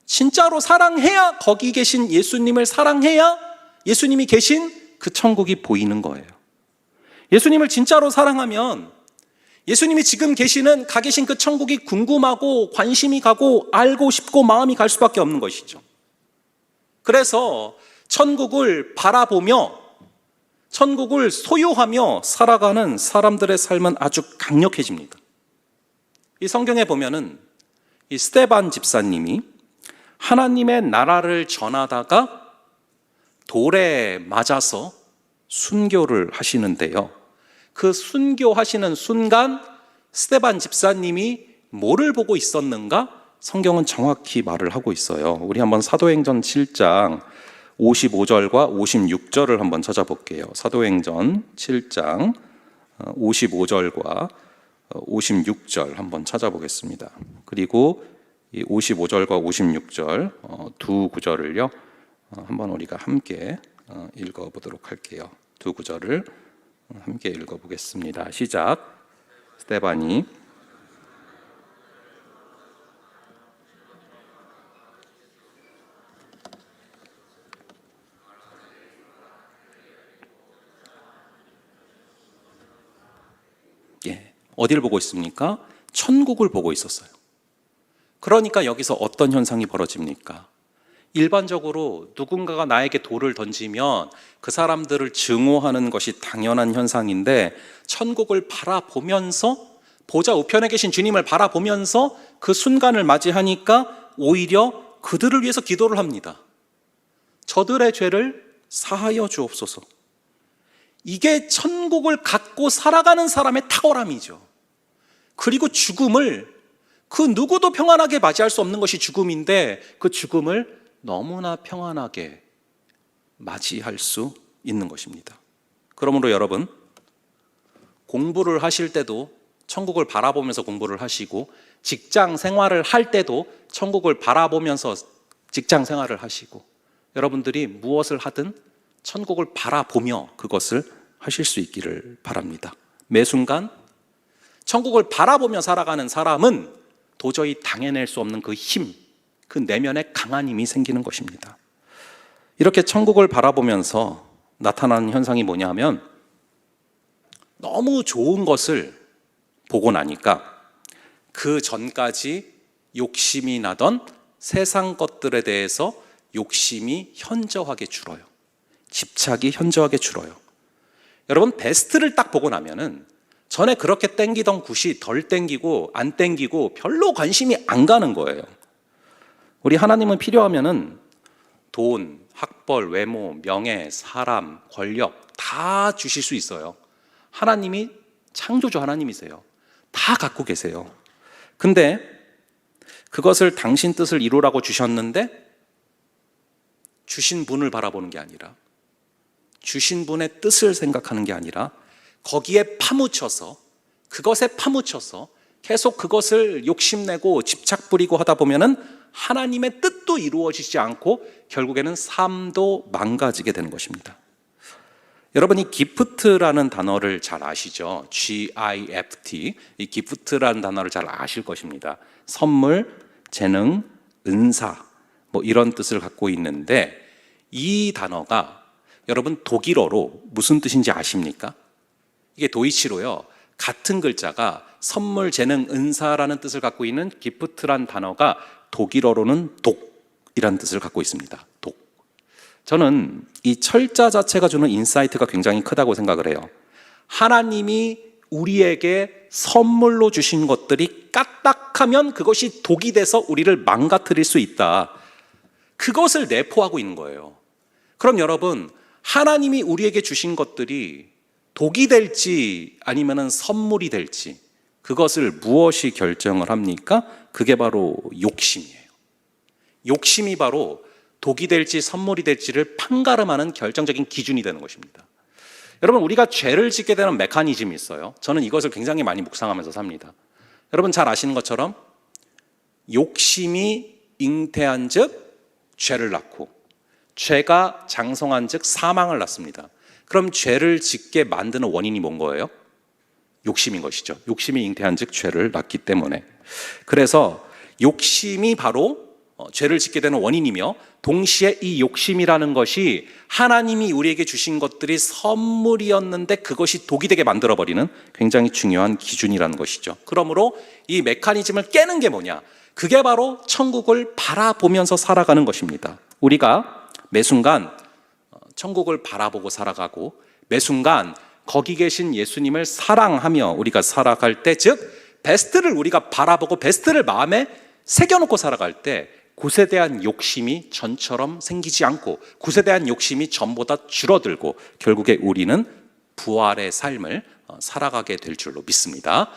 진짜로 사랑해야, 거기 계신 예수님을 사랑해야 예수님이 계신 그 천국이 보이는 거예요. 예수님을 진짜로 사랑하면 예수님이 지금 가 계신 그 천국이 궁금하고 관심이 가고 알고 싶고 마음이 갈 수밖에 없는 것이죠. 그래서 천국을 바라보며 천국을 소유하며 살아가는 사람들의 삶은 아주 강력해집니다. 이 성경에 보면은 이 스데반 집사님이 하나님의 나라를 전하다가 돌에 맞아서 순교를 하시는데요. 그 순교하시는 순간 스데반 집사님이 뭐를 보고 있었는가? 성경은 정확히 말을 하고 있어요. 우리 한번 사도행전 7장 55절과 56절을 한번 찾아볼게요. 사도행전 7장 55절과 56절 한번 찾아보겠습니다. 그리고 이 55절과 56절 두 구절을요, 한번 우리가 함께 읽어보도록 할게요. 두 구절을 함께 읽어보겠습니다. 시작. 스데반이 어디를 보고 있습니까? 천국을 보고 있었어요. 그러니까 여기서 어떤 현상이 벌어집니까? 일반적으로 누군가가 나에게 돌을 던지면 그 사람들을 증오하는 것이 당연한 현상인데, 천국을 바라보면서, 보좌 우편에 계신 주님을 바라보면서 그 순간을 맞이하니까 오히려 그들을 위해서 기도를 합니다. 저들의 죄를 사하여 주옵소서. 이게 천국을 갖고 살아가는 사람의 탁월함이죠. 그리고 죽음을, 그 누구도 평안하게 맞이할 수 없는 것이 죽음인데, 그 죽음을 너무나 평안하게 맞이할 수 있는 것입니다. 그러므로 여러분, 공부를 하실 때도 천국을 바라보면서 공부를 하시고, 직장 생활을 할 때도 천국을 바라보면서 직장 생활을 하시고, 여러분들이 무엇을 하든 천국을 바라보며 그것을 하실 수 있기를 바랍니다. 매 순간 천국을 바라보며 살아가는 사람은 도저히 당해낼 수 없는 그 힘, 그 내면의 강한 힘이 생기는 것입니다. 이렇게 천국을 바라보면서 나타나는 현상이 뭐냐 하면, 너무 좋은 것을 보고 나니까 그 전까지 욕심이 나던 세상 것들에 대해서 욕심이 현저하게 줄어요. 집착이 현저하게 줄어요. 여러분, 베스트를 딱 보고 나면은 전에 그렇게 땡기던 굿이 덜 땡기고 안 땡기고 별로 관심이 안 가는 거예요. 우리 하나님은 필요하면은 돈, 학벌, 외모, 명예, 사람, 권력 다 주실 수 있어요. 하나님이 창조주 하나님이세요. 다 갖고 계세요. 근데 그것을 당신 뜻을 이루라고 주셨는데, 주신 분을 바라보는 게 아니라, 주신 분의 뜻을 생각하는 게 아니라, 거기에 파묻혀서, 그것에 파묻혀서 계속 그것을 욕심내고 집착 부리고 하다 보면은 하나님의 뜻도 이루어지지 않고 결국에는 삶도 망가지게 되는 것입니다. 여러분이 기프트라는 단어를 잘 아시죠? GIFT. 이 기프트라는 단어를 잘 아실 것입니다. 선물, 재능, 은사, 이런 뜻을 갖고 있는데, 이 단어가 여러분 독일어로 무슨 뜻인지 아십니까? 이게 도이치로요, 같은 글자가 선물, 재능, 은사라는 뜻을 갖고 있는 기프트란 단어가 독일어로는 독이라는 뜻을 갖고 있습니다. 독. 저는 이 철자 자체가 주는 인사이트가 굉장히 크다고 생각을 해요. 하나님이 우리에게 선물로 주신 것들이 까딱하면 그것이 독이 돼서 우리를 망가뜨릴 수 있다. 그것을 내포하고 있는 거예요. 그럼 여러분, 하나님이 우리에게 주신 것들이 독이 될지 아니면 선물이 될지 그것을 무엇이 결정을 합니까? 그게 바로 욕심이에요. 욕심이 바로 독이 될지 선물이 될지를 판가름하는 결정적인 기준이 되는 것입니다. 여러분, 우리가 죄를 짓게 되는 메커니즘이 있어요. 저는 이것을 굉장히 많이 묵상하면서 삽니다. 여러분 잘 아시는 것처럼 욕심이 잉태한 즉 죄를 낳고 죄가 장성한 즉 사망을 낳습니다. 그럼 죄를 짓게 만드는 원인이 뭔 거예요? 욕심인 것이죠. 욕심이 잉태한 즉 죄를 낳기 때문에. 그래서 욕심이 바로 죄를 짓게 되는 원인이며, 동시에 이 욕심이라는 것이 하나님이 우리에게 주신 것들이 선물이었는데 그것이 독이 되게 만들어버리는 굉장히 중요한 기준이라는 것이죠. 그러므로 이 메커니즘을 깨는 게 뭐냐? 그게 바로 천국을 바라보면서 살아가는 것입니다. 우리가 매 순간 천국을 바라보고 살아가고 매 순간 거기 계신 예수님을 사랑하며 우리가 살아갈 때, 즉 베스트를 우리가 바라보고 베스트를 마음에 새겨놓고 살아갈 때 굿에 대한 욕심이 전처럼 생기지 않고 굿에 대한 욕심이 전보다 줄어들고 결국에 우리는 부활의 삶을 살아가게 될 줄로 믿습니다.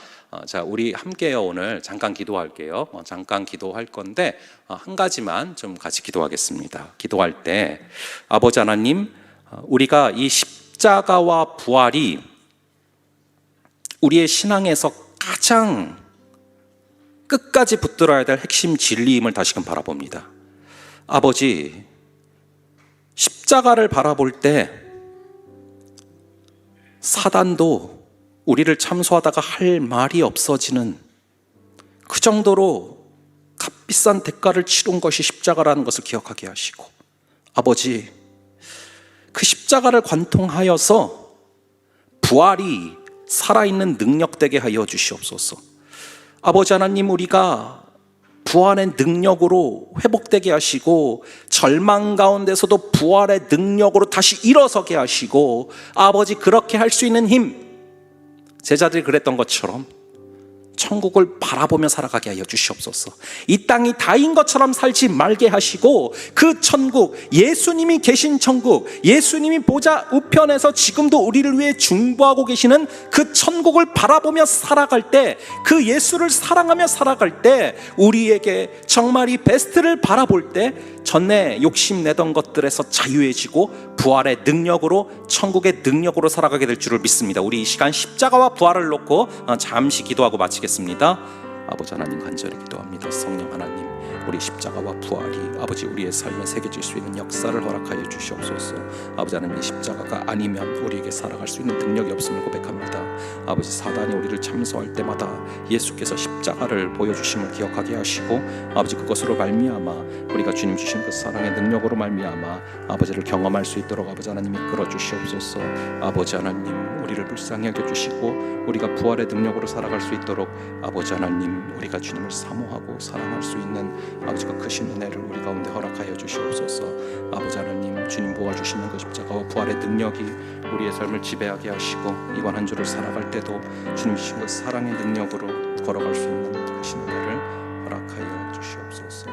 자, 우리 함께요. 오늘 잠깐 기도할게요. 잠깐 기도할 건데 한 가지만 좀 같이 기도하겠습니다. 기도할 때 아버지 하나님, 우리가 이 십자가와 부활이 우리의 신앙에서 가장 끝까지 붙들어야 될 핵심 진리임을 다시금 바라봅니다. 아버지, 십자가를 바라볼 때 사단도 우리를 참소하다가 할 말이 없어지는 그 정도로 값비싼 대가를 치른 것이 십자가라는 것을 기억하게 하시고, 아버지, 그 십자가를 관통하여서 부활이 살아있는 능력되게 하여 주시옵소서. 아버지 하나님, 우리가 부활의 능력으로 회복되게 하시고 절망 가운데서도 부활의 능력으로 다시 일어서게 하시고, 아버지, 그렇게 할 수 있는 힘, 제자들이 그랬던 것처럼 천국을 바라보며 살아가게 하여 주시옵소서. 이 땅이 다인 것처럼 살지 말게 하시고 그 천국, 예수님이 계신 천국, 예수님이 보좌 우편에서 지금도 우리를 위해 중보하고 계시는 그 천국을 바라보며 살아갈 때, 그 예수를 사랑하며 살아갈 때 우리에게 정말 이 베스트를 바라볼 때 전에 욕심내던 것들에서 자유해지고 부활의 능력으로, 천국의 능력으로 살아가게 될 줄을 믿습니다. 우리 이 시간 십자가와 부활을 놓고 잠시 기도하고 마치겠습니다. 아버지 하나님, 간절히 기도합니다. 성령 하나님, 우리 십자가와 부활이 아버지 우리의 삶에 새겨질 수 있는 역사를 허락하여 주시옵소서. 아버지 하나님, 이 십자가가 아니면 우리에게 살아갈 수 있는 능력이 없음을 고백합니다. 아버지, 사단이 우리를 참소할 때마다 예수께서 십자가를 보여주심을 기억하게 하시고 아버지, 그것으로 말미암아 우리가 주님 주신 그 사랑의 능력으로 말미암아 아버지를 경험할 수 있도록 아버지 하나님 이끌어 주시옵소서. 아버지 하나님, 우리를 불쌍히 여겨주시고 우리가 부활의 능력으로 살아갈 수 있도록 아버지 하나님, 우리가 주님을 사모하고 사랑할 수 있는 아버지가 크신 은혜를 우리 가운데 허락하여 주시옵소서. 아버지 하나님, 주님 보아주시는 그 십자가와 부활의 능력이 우리의 삶을 지배하게 하시고 이번 한 주를 살아갈 때도 주님 주신 그 사랑의 능력으로 걸어갈 수 있는 크신 은혜를 허락하여 주시옵소서.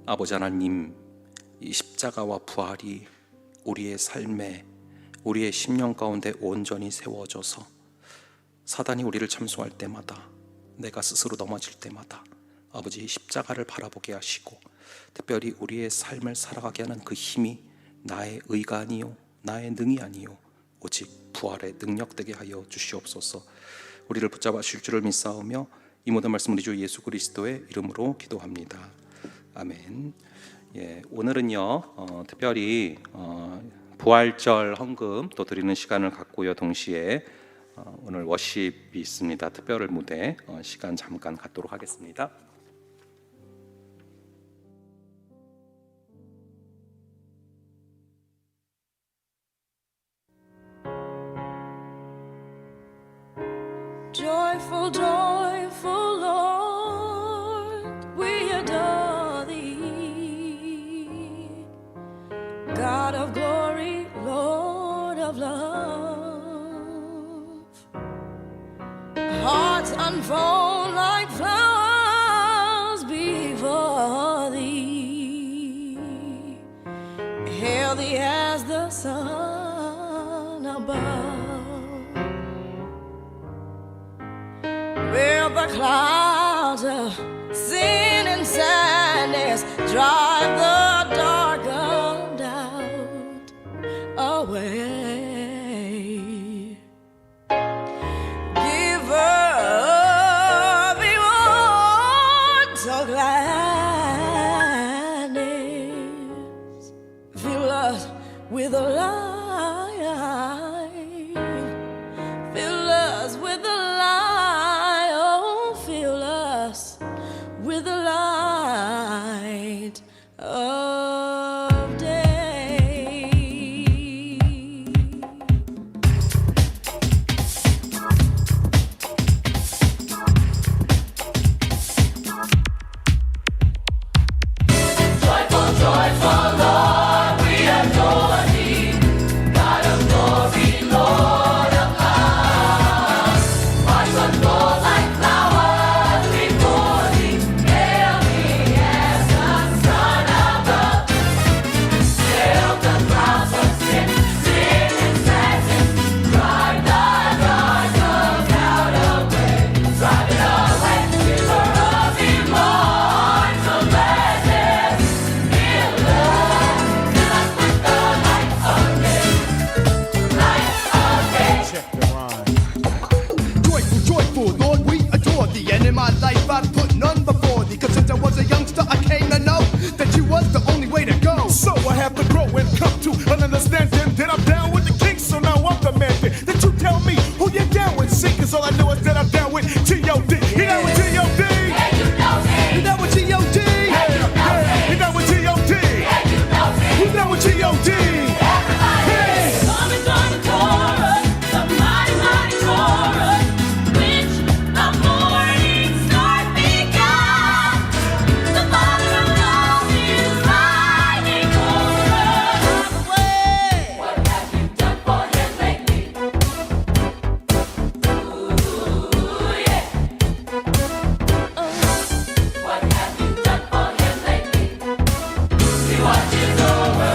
아버지 하나님, 이 십자가와 부활이 우리의 삶에, 우리의 심령 가운데 온전히 세워져서 사단이 우리를 참소할 때마다, 내가 스스로 넘어질 때마다 아버지 십자가를 바라보게 하시고 특별히 우리의 삶을 살아가게 하는 그 힘이 나의 의가 아니요 나의 능이 아니요 오직 부활의 능력되게 하여 주시옵소서. 우리를 붙잡아 주실 줄을 믿사오며 이 모든 말씀 우리 주 예수 그리스도의 이름으로 기도합니다. 아멘. 예, 오늘은요 특별히 부활절 헌금 또 드리는 시간을 갖고요, 동시에 오늘 워십이 있습니다. 특별 무대 시간 잠깐 갖도록 하겠습니다. Joyful, joyful Lord, we adore Thee, God of glory, Lord of love. unfold like flowers before thee, healthy as the sun above. Will the clouds of sin and sadness drive the dark of doubt away? Give up rewards of gladness, fill us with a light, fill us with a light, oh, fill us with the light of day. Joyful, joyful, Lord, we adore thee. And in my life I put none before thee. Cause since I was a youngster, I came to know that you was the only way to go. So I have to grow and come to an understanding that I'm down with the king, so now I'm the man. That you tell me who you're down with. See, cause all I know is that I'm down with G.O.D. You down with G.O.D.? Yeah, you know me. You down with G.O.D.? Yeah, you know me. You down with G.O.D.? Yeah, you know me. Who's down with G.O.D.? Coming from the chorus, the mighty, mighty chorus, which the morning star began. The Father of love is riding over the way. What have you done for him lately? Ooh, yeah. What have you done for him lately? He watches over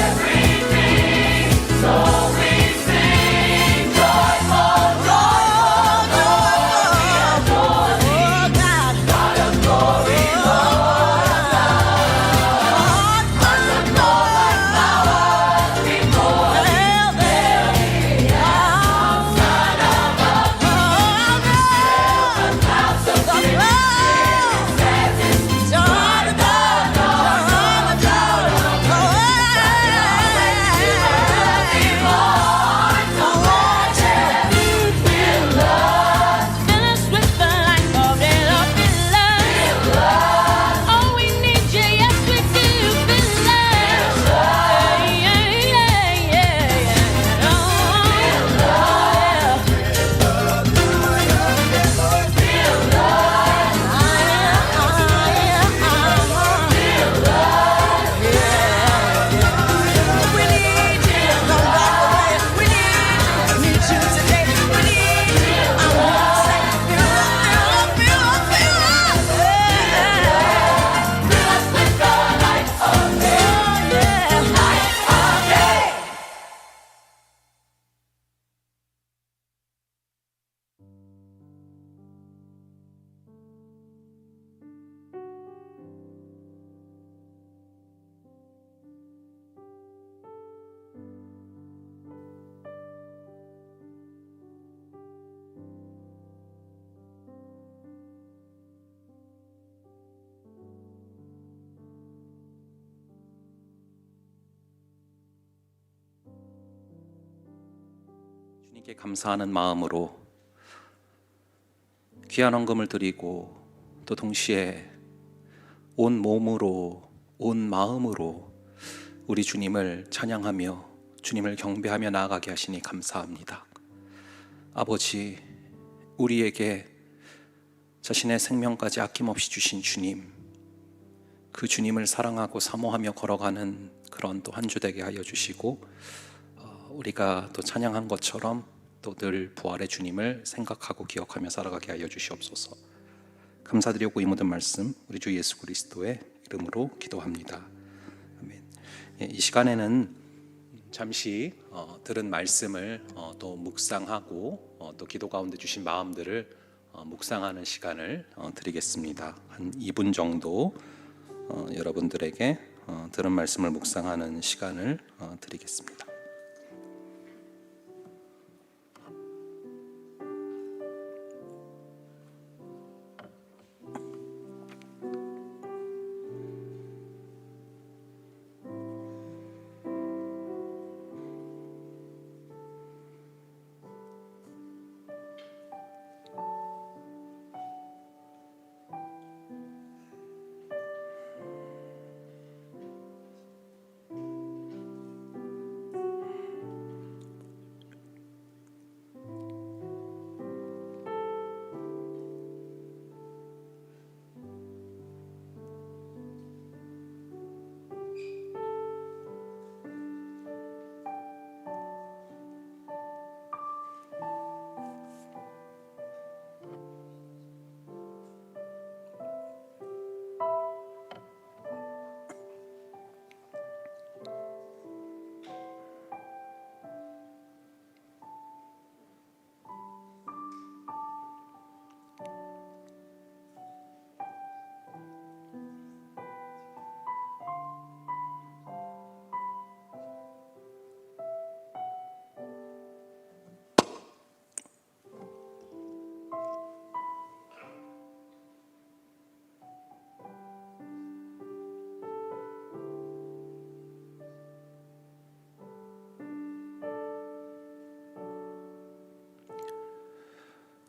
everything, so we sing joyful, joyful, joyful. We adore thee, God of glory, Lord of love. Hearts that glow like flowers before thee, verily, our Son above. The clouds of sin, sadness, joy to God, joy to God. Fill us with the light of love. Oh, we need you, yes we do. Fill us. Yeah, yeah, yeah. We need you, don't walk away. We need you today. We need you. I want to say, fill us, fill us, fill us, fill us. Fill us with the light of day. Light of day. 주님께 감사하는 마음으로 귀한 헌금을 드리고 또 동시에 온 몸으로 온 마음으로 우리 주님을 찬양하며 주님을 경배하며 나아가게 하시니 감사합니다. 아버지, 우리에게 자신의 생명까지 아낌없이 주신 주님, 그 주님을 사랑하고 사모하며 걸어가는 그런 또 한 주 되게 하여 주시고, 우리가 또 찬양한 것처럼 또 늘 부활의 주님을 생각하고 기억하며 살아가게 하여 주시옵소서. 감사드리고 이 모든 말씀 우리 주 예수 그리스도의 이름으로 기도합니다. 아멘. 이 시간에는 잠시 들은 말씀을 또 묵상하고 또 기도 가운데 주신 마음들을 묵상하는 시간을 드리겠습니다. 한 2분 정도 여러분들에게 들은 말씀을 묵상하는 시간을 드리겠습니다.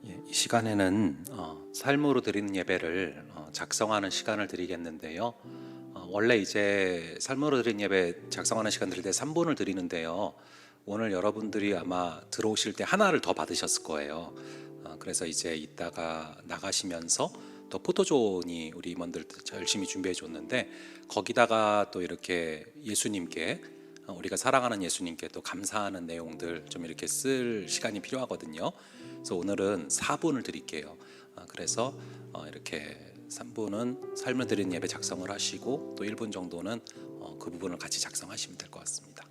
이 시간에는 삶으로 드리는 예배를 작성하는 시간을 드리겠는데요. 원래 이제 삶으로 드리는 예배 작성하는 시간 드릴 때 3분을 드리는데요. 오늘 여러분들이 아마 들어오실 때 하나를 더 받으셨을 거예요. 그래서 이제 이따가 나가시면서 또 포토존이 우리 임원들 열심히 준비해 줬는데 거기다가 또 이렇게 예수님께 우리가 사랑하는 예수님께 또 감사하는 내용들 좀 이렇게 쓸 시간이 필요하거든요. 그래서 오늘은 4분을 드릴게요. 그래서 이렇게 3분은 삶을 드리는 예배 작성을 하시고 또 1분 정도는 그 부분을 같이 작성하시면 될 것 같습니다.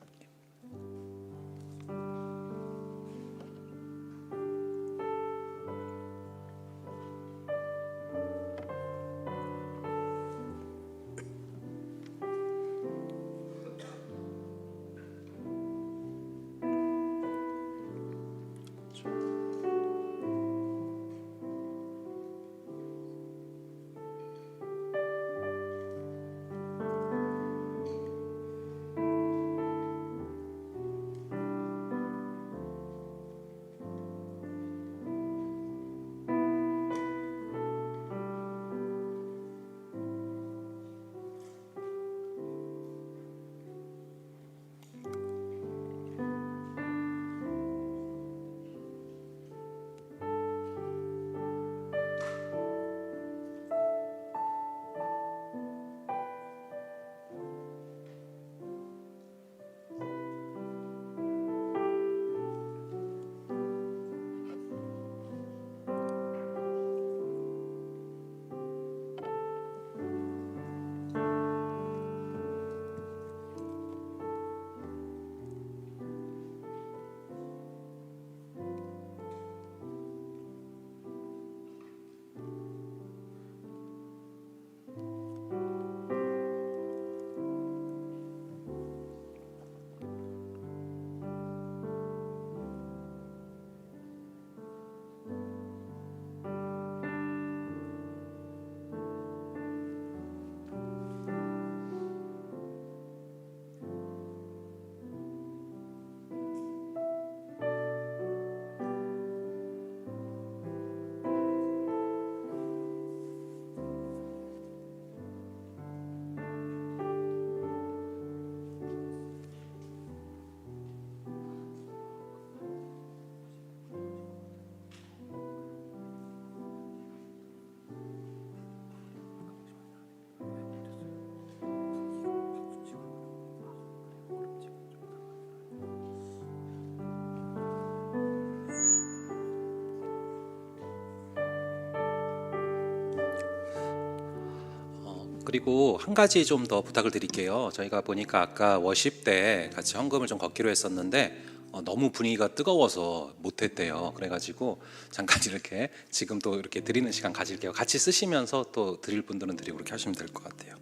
그리고 한 가지 좀 더 부탁을 드릴게요. 저희가 보니까 아까 워십 때 같이 헌금을 좀 걷기로 했었는데 너무 분위기가 뜨거워서 못했대요. 그래가지고 잠깐 이렇게 지금 또 이렇게 드리는 시간 가질게요. 같이 쓰시면서 또 드릴 분들은 드리고 그렇게 하시면 될 것 같아요.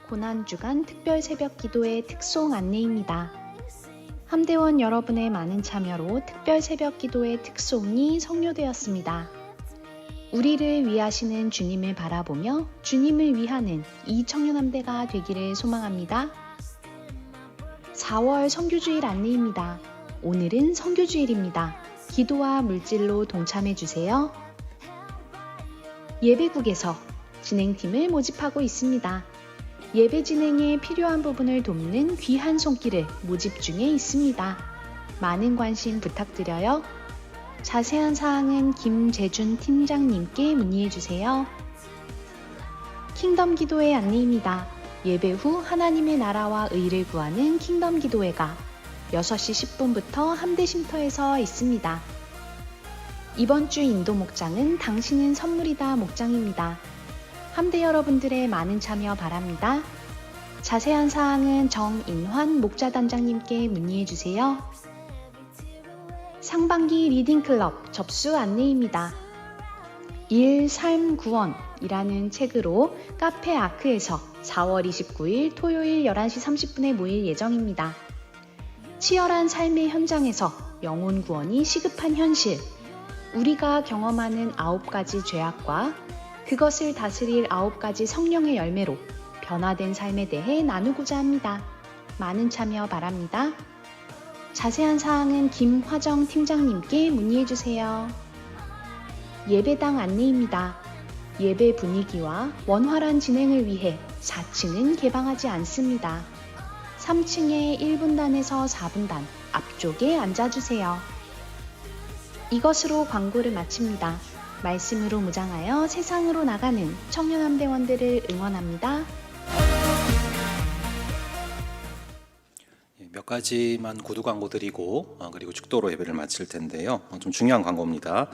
고난주간 특별 새벽 기도의 특송 안내입니다. 함대원 여러분의 많은 참여로 특별 새벽 기도의 특송이 성료되었습니다. 우리를 위하시는 주님을 바라보며 주님을 위하는 이 청년함대가 되기를 소망합니다. 4월 선교주일 안내입니다. 오늘은 선교주일입니다. 기도와 물질로 동참해 주세요. 예배국에서 진행팀을 모집하고 있습니다. 예배 진행에 필요한 부분을 돕는 귀한 손길을 모집 중에 있습니다. 많은 관심 부탁드려요. 자세한 사항은 김재준 팀장님께 문의해 주세요. 킹덤 기도회 안내입니다. 예배 후 하나님의 나라와 의를 구하는 킹덤 기도회가 6시 10분부터 함대쉼터에서 있습니다. 이번 주 인도 목장은 당신은 선물이다 목장입니다. 함대 여러분들의 많은 참여 바랍니다. 자세한 사항은 정인환 목자단장님께 문의해 주세요. 상반기 리딩클럽 접수 안내입니다. 일, 삶, 구원이라는 책으로 카페 아크에서 4월 29일 토요일 11시 30분에 모일 예정입니다. 치열한 삶의 현장에서 영혼 구원이 시급한 현실, 우리가 경험하는 9가지 죄악과 그것을 다스릴 9가지 성령의 열매로 변화된 삶에 대해 나누고자 합니다. 많은 참여 바랍니다. 자세한 사항은 김화정 팀장님께 문의해 주세요. 예배당 안내입니다. 예배 분위기와 원활한 진행을 위해 4층은 개방하지 않습니다. 3층의 1분단에서 4분단 앞쪽에 앉아주세요. 이것으로 광고를 마칩니다. 말씀으로 무장하여 세상으로 나가는 청년함대원들을 응원합니다. 몇 가지만 구두 광고 드리고 그리고 축도로 예배를 마칠 텐데요. 좀 중요한 광고입니다.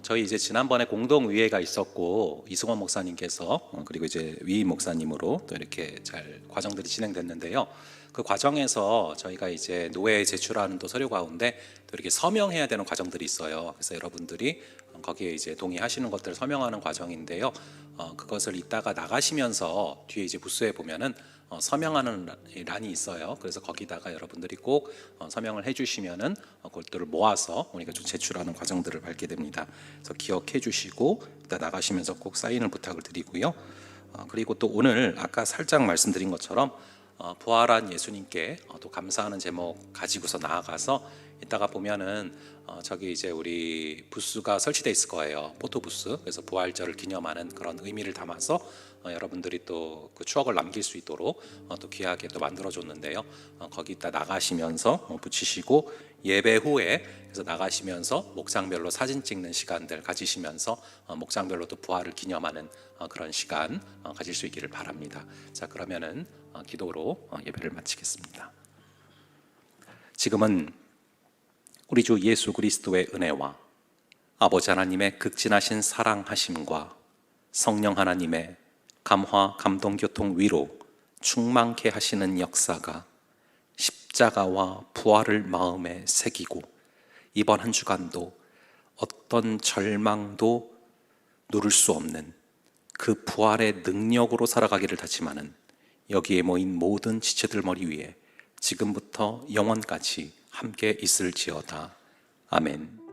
저희 이제 지난번에 공동위회가 있었고 이승원 목사님께서 그리고 이제 위임 목사님으로 또 이렇게 잘 과정들이 진행됐는데요. 그 과정에서 저희가 이제 노회에 제출하는 또 서류 가운데 또 이렇게 서명해야 되는 과정들이 있어요. 그래서 여러분들이 거기에 이제 동의하시는 것들을 서명하는 과정인데요. 그것을 이따가 나가시면서 뒤에 이제 부스에 보면은 서명하는 란이 있어요. 그래서 거기다가 여러분들이 꼭 서명을 해주시면은 그것들을 모아서 우리가 좀 제출하는 과정들을 밟게 됩니다. 그래서 기억해 주시고 이따 나가시면서 꼭 사인을 부탁을 드리고요. 그리고 또 오늘 아까 살짝 말씀드린 것처럼 부활한 예수님께 또 감사하는 제목 가지고서 나아가서 이따가 보면은 저기 이제 우리 부스가 설치돼 있을 거예요. 포토 부스. 그래서 부활절을 기념하는 그런 의미를 담아서 여러분들이 또 그 추억을 남길 수 있도록 또 귀하게 또 만들어줬는데요. 거기 이따 나가시면서 붙이시고 예배 후에 그래서 나가시면서 목장별로 사진 찍는 시간들 가지시면서 목장별로 또 부활을 기념하는 그런 시간 가질 수 있기를 바랍니다. 자, 그러면은 기도로 예배를 마치겠습니다. 지금은 우리 주 예수 그리스도의 은혜와 아버지 하나님의 극진하신 사랑하심과 성령 하나님의 감화, 감동, 교통, 위로 충만케 하시는 역사가 십자가와 부활을 마음에 새기고 이번 한 주간도 어떤 절망도 누를 수 없는 그 부활의 능력으로 살아가기를 다짐하는 여기에 모인 모든 지체들 머리 위에 지금부터 영원까지 함께 있을지어다. 아멘.